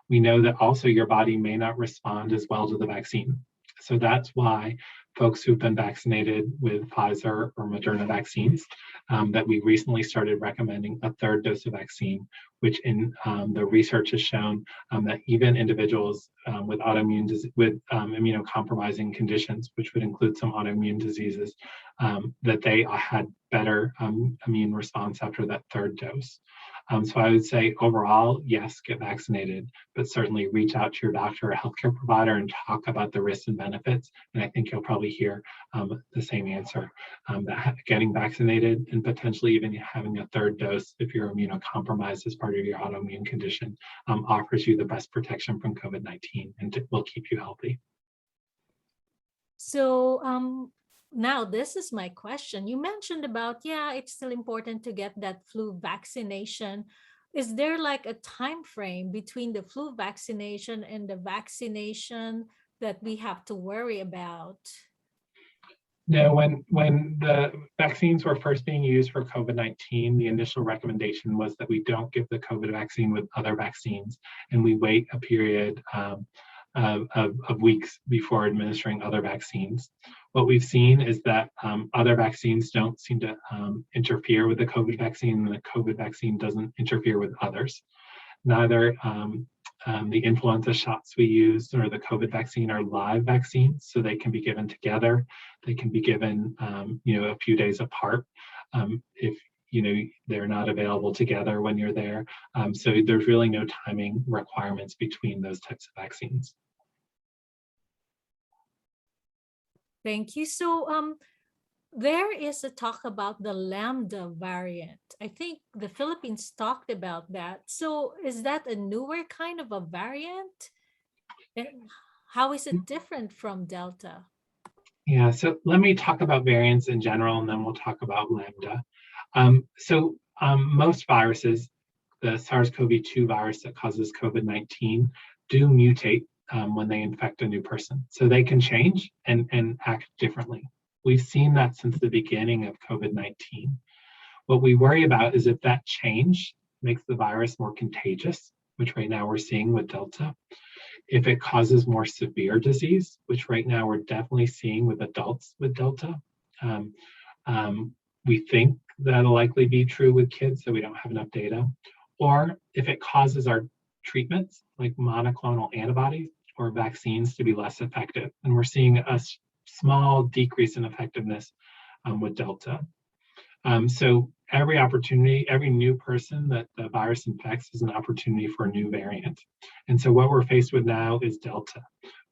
We know that also your body may not respond as well to the vaccine. So that's why folks who've been vaccinated with Pfizer or Moderna vaccines, that we recently started recommending a third dose of vaccine, which in the research has shown that even individuals with autoimmune with immunocompromising conditions, which would include some autoimmune diseases, that they had better immune response after that third dose. So I would say overall, yes, get vaccinated, but certainly reach out to your doctor or healthcare provider and talk about the risks and benefits. And I think you'll probably hear the same answer, that getting vaccinated and potentially even having a third dose if you're immunocompromised as part of your autoimmune condition offers you the best protection from COVID-19 and will keep you healthy. So now this is my question. You mentioned about, yeah, it's still important to get that flu vaccination. Is there like a time frame between the flu vaccination and the vaccination that we have to worry about? No, when the vaccines were first being used for COVID-19, the initial recommendation was that we don't give the COVID vaccine with other vaccines, and we wait a period of weeks before administering other vaccines. What we've seen is that other vaccines don't seem to interfere with the COVID vaccine, and the COVID vaccine doesn't interfere with others. Neither the influenza shots we use or the COVID vaccine are live vaccines, so they can be given together. They can be given a few days apart if they're not available together when you're there. So there's really no timing requirements between those types of vaccines. Thank you. So there is a talk about the Lambda variant. I think the Philippines talked about that. So is that a newer kind of a variant? And how is it different from Delta? Yeah, so let me talk about variants in general, and then we'll talk about Lambda. Most viruses, the SARS-CoV-2 virus that causes COVID-19, do mutate when they infect a new person. So they can change and act differently. We've seen that since the beginning of COVID-19. What we worry about is if that change makes the virus more contagious, which right now we're seeing with Delta. If it causes more severe disease, which right now we're definitely seeing with adults with Delta. We think that'll likely be true with kids, so we don't have enough data. Or if it causes our treatments, like monoclonal antibodies or vaccines, to be less effective. And we're seeing a small decrease in effectiveness with Delta. So every opportunity, every new person that the virus infects is an opportunity for a new variant. And so what we're faced with now is Delta,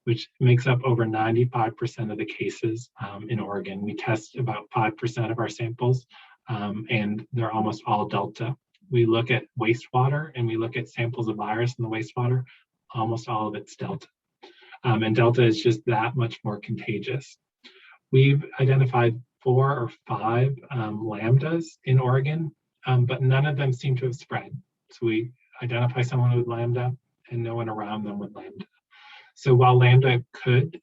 which makes up over 95% of the cases in Oregon. We test about 5% of our samples, and they're almost all Delta. We look at wastewater and we look at samples of virus in the wastewater, almost all of it's Delta. And Delta is just that much more contagious. We've identified 4 or 5 lambdas in Oregon, but none of them seem to have spread. So we identify someone with lambda and no one around them with lambda. So while lambda could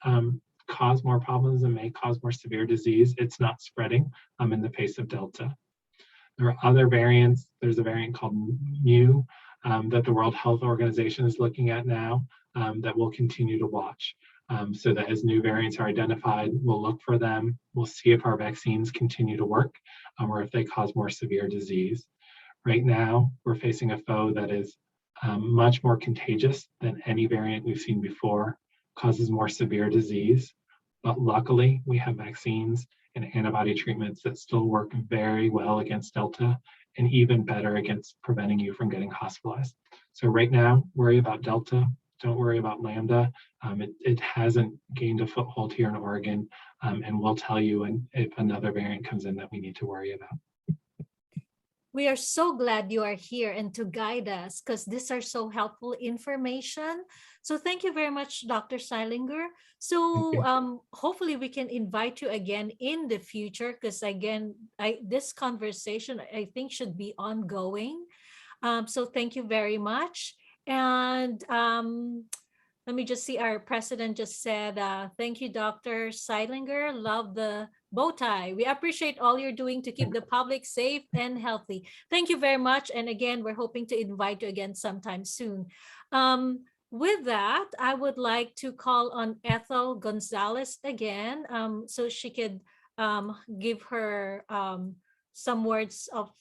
cause more problems and may cause more severe disease, it's not spreading in the face of Delta. There are other variants. There's a variant called mu that the World Health Organization is looking at now that we'll continue to watch. So that as new variants are identified, we'll look for them. We'll see if our vaccines continue to work or if they cause more severe disease. Right now, we're facing a foe that is much more contagious than any variant we've seen before, causes more severe disease. But luckily, we have vaccines and antibody treatments that still work very well against Delta and even better against preventing you from getting hospitalized. So right now, worry about Delta. Don't worry about Lambda. It hasn't gained a foothold here in Oregon, and we'll tell you if another variant comes in that we need to worry about. We are so glad you are here and to guide us because these are so helpful information. So thank you very much, Dr. Seilinger. So hopefully we can invite you again in the future because again, this conversation I think should be ongoing. So thank you very much. And let me just see, our president just said, thank you, Dr. Seilinger. Love the bow tie. We appreciate all you're doing to keep the public safe and healthy. Thank you very much. And again, we're hoping to invite you again sometime soon. With that, I would like to call on Ethel Gonzalez again, so she could give her some words of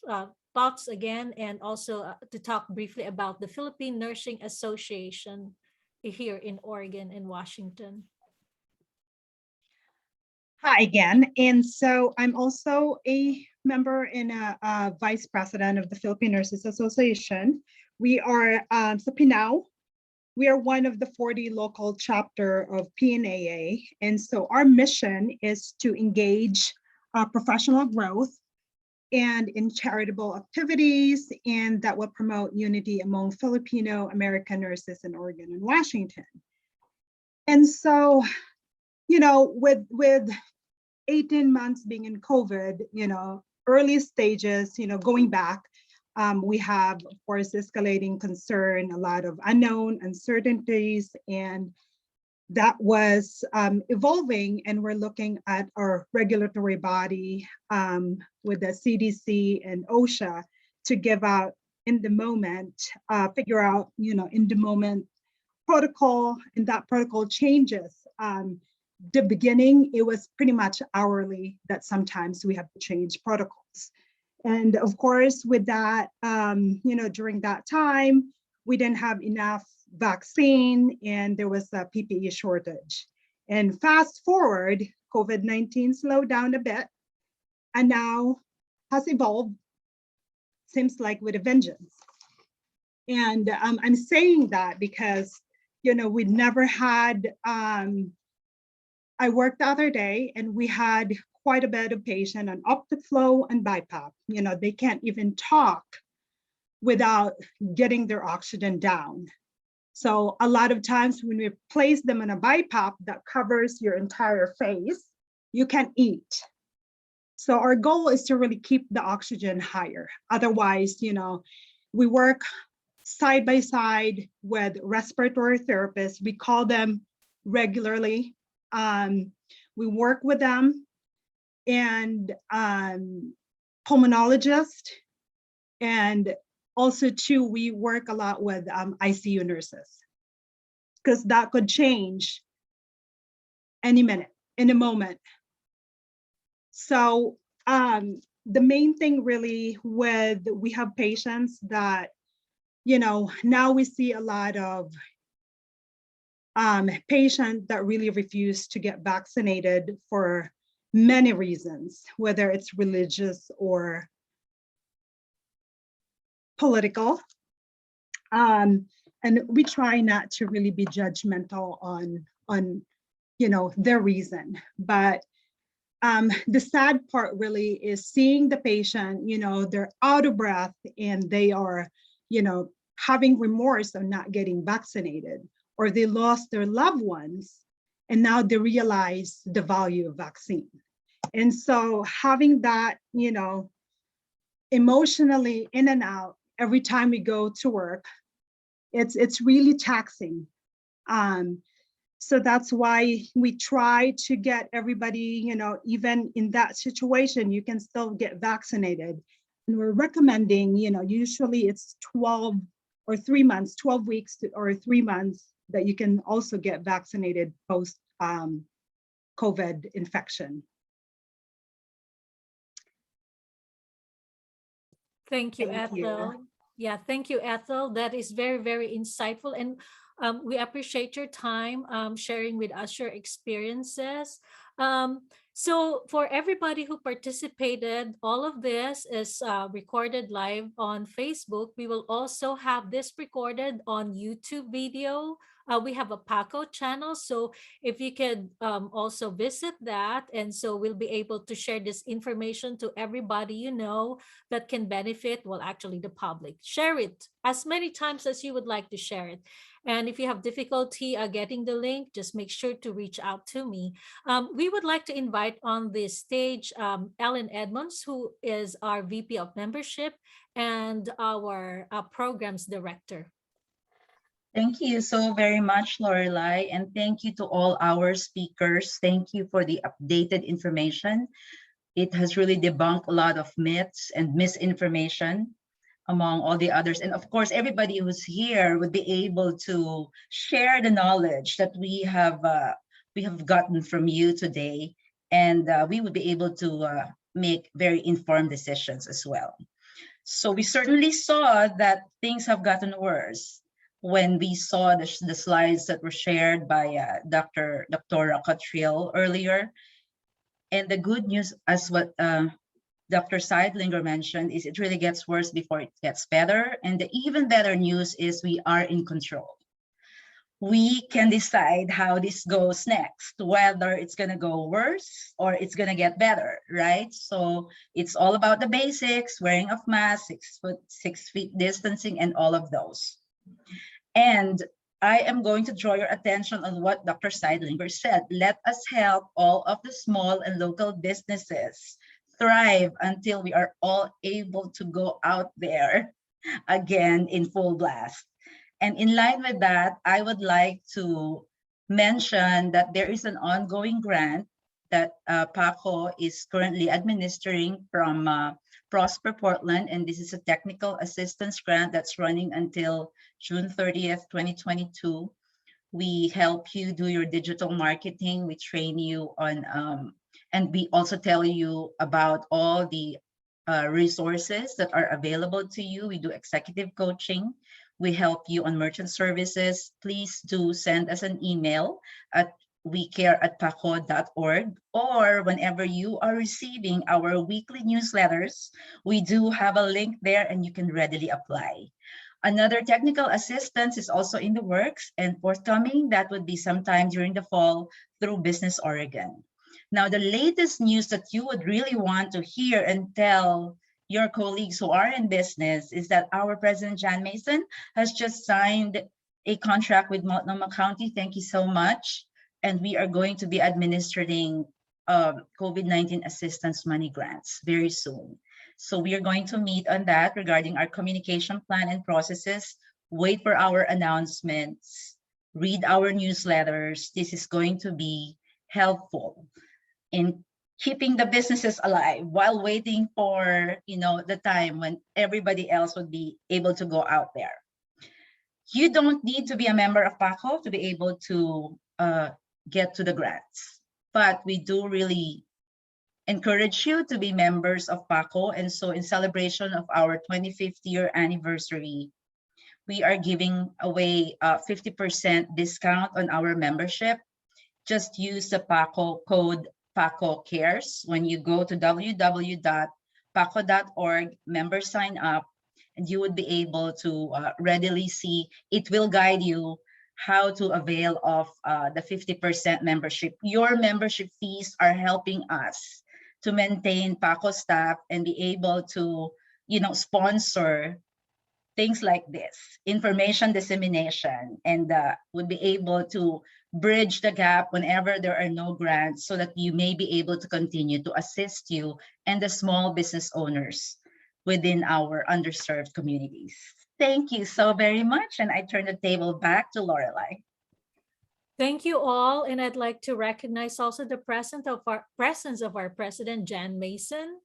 thoughts again, and also to talk briefly about the Philippine Nursing Association here in Oregon and Washington. Hi again. And so I'm also a member and a vice president of the Philippine Nurses Association. We are, so PNAOW, we are one of the 40 local chapter of PNAA. And so our mission is to engage professional growth and in charitable activities, and that will promote unity among Filipino American nurses in Oregon and Washington. And so, you know, with 18 months being in COVID, you know, early stages, you know, going back, we have, of course, escalating concern, a lot of unknown uncertainties, and that was evolving, and we're looking at our regulatory body with the CDC and OSHA to give out in the moment, figure out, you know, in the moment protocol, and that protocol changes. The beginning, it was pretty much hourly that sometimes we have to change protocols. And of course, with that, you know, during that time, we didn't have enough vaccine and there was a PPE shortage. And fast forward, COVID-19 slowed down a bit and now has evolved, seems like with a vengeance. And I'm saying that because, you know, we never had, I worked the other day and we had quite a bit of patient on Optiflow and BiPAP. You know, they can't even talk without getting their oxygen down. So a lot of times when we place them in a BiPAP that covers your entire face, you can't eat. So our goal is to really keep the oxygen higher. Otherwise, you know, we work side by side with respiratory therapists. We call them regularly. We work with them and pulmonologist, and also too, we work a lot with ICU nurses because that could change any minute, in a moment. So the main thing really with, we have patients that, you know, now we see a lot of patients that really refuse to get vaccinated for many reasons, whether it's religious or political. And we try not to really be judgmental on you know, their reason. But the sad part really is seeing the patient, you know, they're out of breath and they are, you know, having remorse of not getting vaccinated, or they lost their loved ones and now they realize the value of vaccine. And so having that, you know, emotionally in and out every time we go to work, it's really taxing. So that's why we try to get everybody, you know, even in that situation, you can still get vaccinated. And we're recommending, you know, usually it's 12 or 3 months, 12 weeks or 3 months that you can also get vaccinated post COVID infection. Thank you, Ethel. Yeah, thank you, Ethel. That is very, very insightful. And we appreciate your time sharing with us your experiences. So for everybody who participated, all of this is recorded live on Facebook. We will also have this recorded on YouTube video. We have a PACCO channel, so if you could also visit that, and so we'll be able to share this information to everybody you know that can benefit, well, actually the public. Share it as many times as you would like to share it. And if you have difficulty getting the link, just make sure to reach out to me. We would like to invite on the stage Ellen Edmonds, who is our VP of Membership and our Programs Director. Thank you so very much, Lorelai, and thank you to all our speakers. Thank you for the updated information. It has really debunked a lot of myths and misinformation among all the others. And of course, everybody who's here would be able to share the knowledge that we have gotten from you today, and we would be able to make very informed decisions as well. So we certainly saw that things have gotten worse when we saw the slides that were shared by Dr. Cottrill earlier. And the good news, as what Dr. Seilinger mentioned, is it really gets worse before it gets better. And the even better news is we are in control. We can decide how this goes next, whether it's going to go worse or it's going to get better, right? So it's all about the basics, wearing of masks, 6 feet distancing, and all of those. And I am going to draw your attention on what Dr. Seilinger said. Let us help all of the small and local businesses thrive until we are all able to go out there again in full blast. And in line with that, I would like to mention that there is an ongoing grant that PACCO is currently administering from Prosper Portland, and this is a technical assistance grant that's running until June 30th, 2022. We help you do your digital marketing. We train you on, and we also tell you about all the resources that are available to you. We do executive coaching. We help you on merchant services. Please do send us an email at wecare@pacco.org, or whenever you are receiving our weekly newsletters, we do have a link there and you can readily apply. Another technical assistance is also in the works and forthcoming. That would be sometime during the fall through Business Oregon. Now, the latest news that you would really want to hear and tell your colleagues who are in business is that our President Jan Mason has just signed a contract with Multnomah County. Thank you so much. And we are going to be administering COVID-19 assistance money grants very soon. So we are going to meet on that regarding our communication plan and processes. Wait for our announcements, read our newsletters. This is going to be helpful in keeping the businesses alive while waiting for, the time when everybody else would be able to go out there. You don't need to be a member of PACCO to be able to get to the grants, but we do really encourage you to be members of PACCO. And so in celebration of our 25th year anniversary, we are giving away a 50% discount on our membership. Just use the PACCO code PACCO Cares when you go to www.pacco.org, member sign up, and you would be able to readily see. It will guide you how to avail of the 50% membership. Your membership fees are helping us to maintain PACCO staff and be able to, sponsor things like this, information dissemination, and would be able to bridge the gap whenever there are no grants so that you may be able to continue to assist you and the small business owners within our underserved communities. Thank you so very much. And I turn the table back to Lorelai. Thank you all. And I'd like to recognize also the presence of our President, Jan Mason.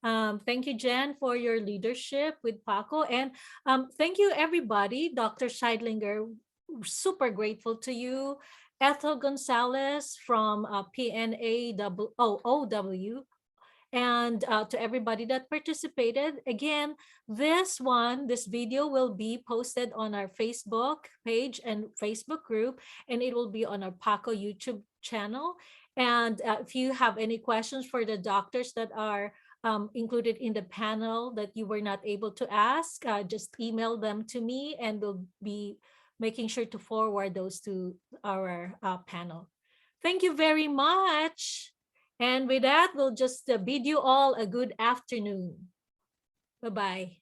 Thank you, Jan, for your leadership with PACCO. And thank you, everybody. Dr. Seilinger, super grateful to you. Ethel Gonzales from PNAOW. And to everybody that participated. Again, this video will be posted on our Facebook page and Facebook group, and it will be on our PACCO YouTube channel. And if you have any questions for the doctors that are included in the panel that you were not able to ask, just email them to me, and we'll be making sure to forward those to our panel. Thank you very much. And with that, we'll just bid you all a good afternoon. Bye-bye.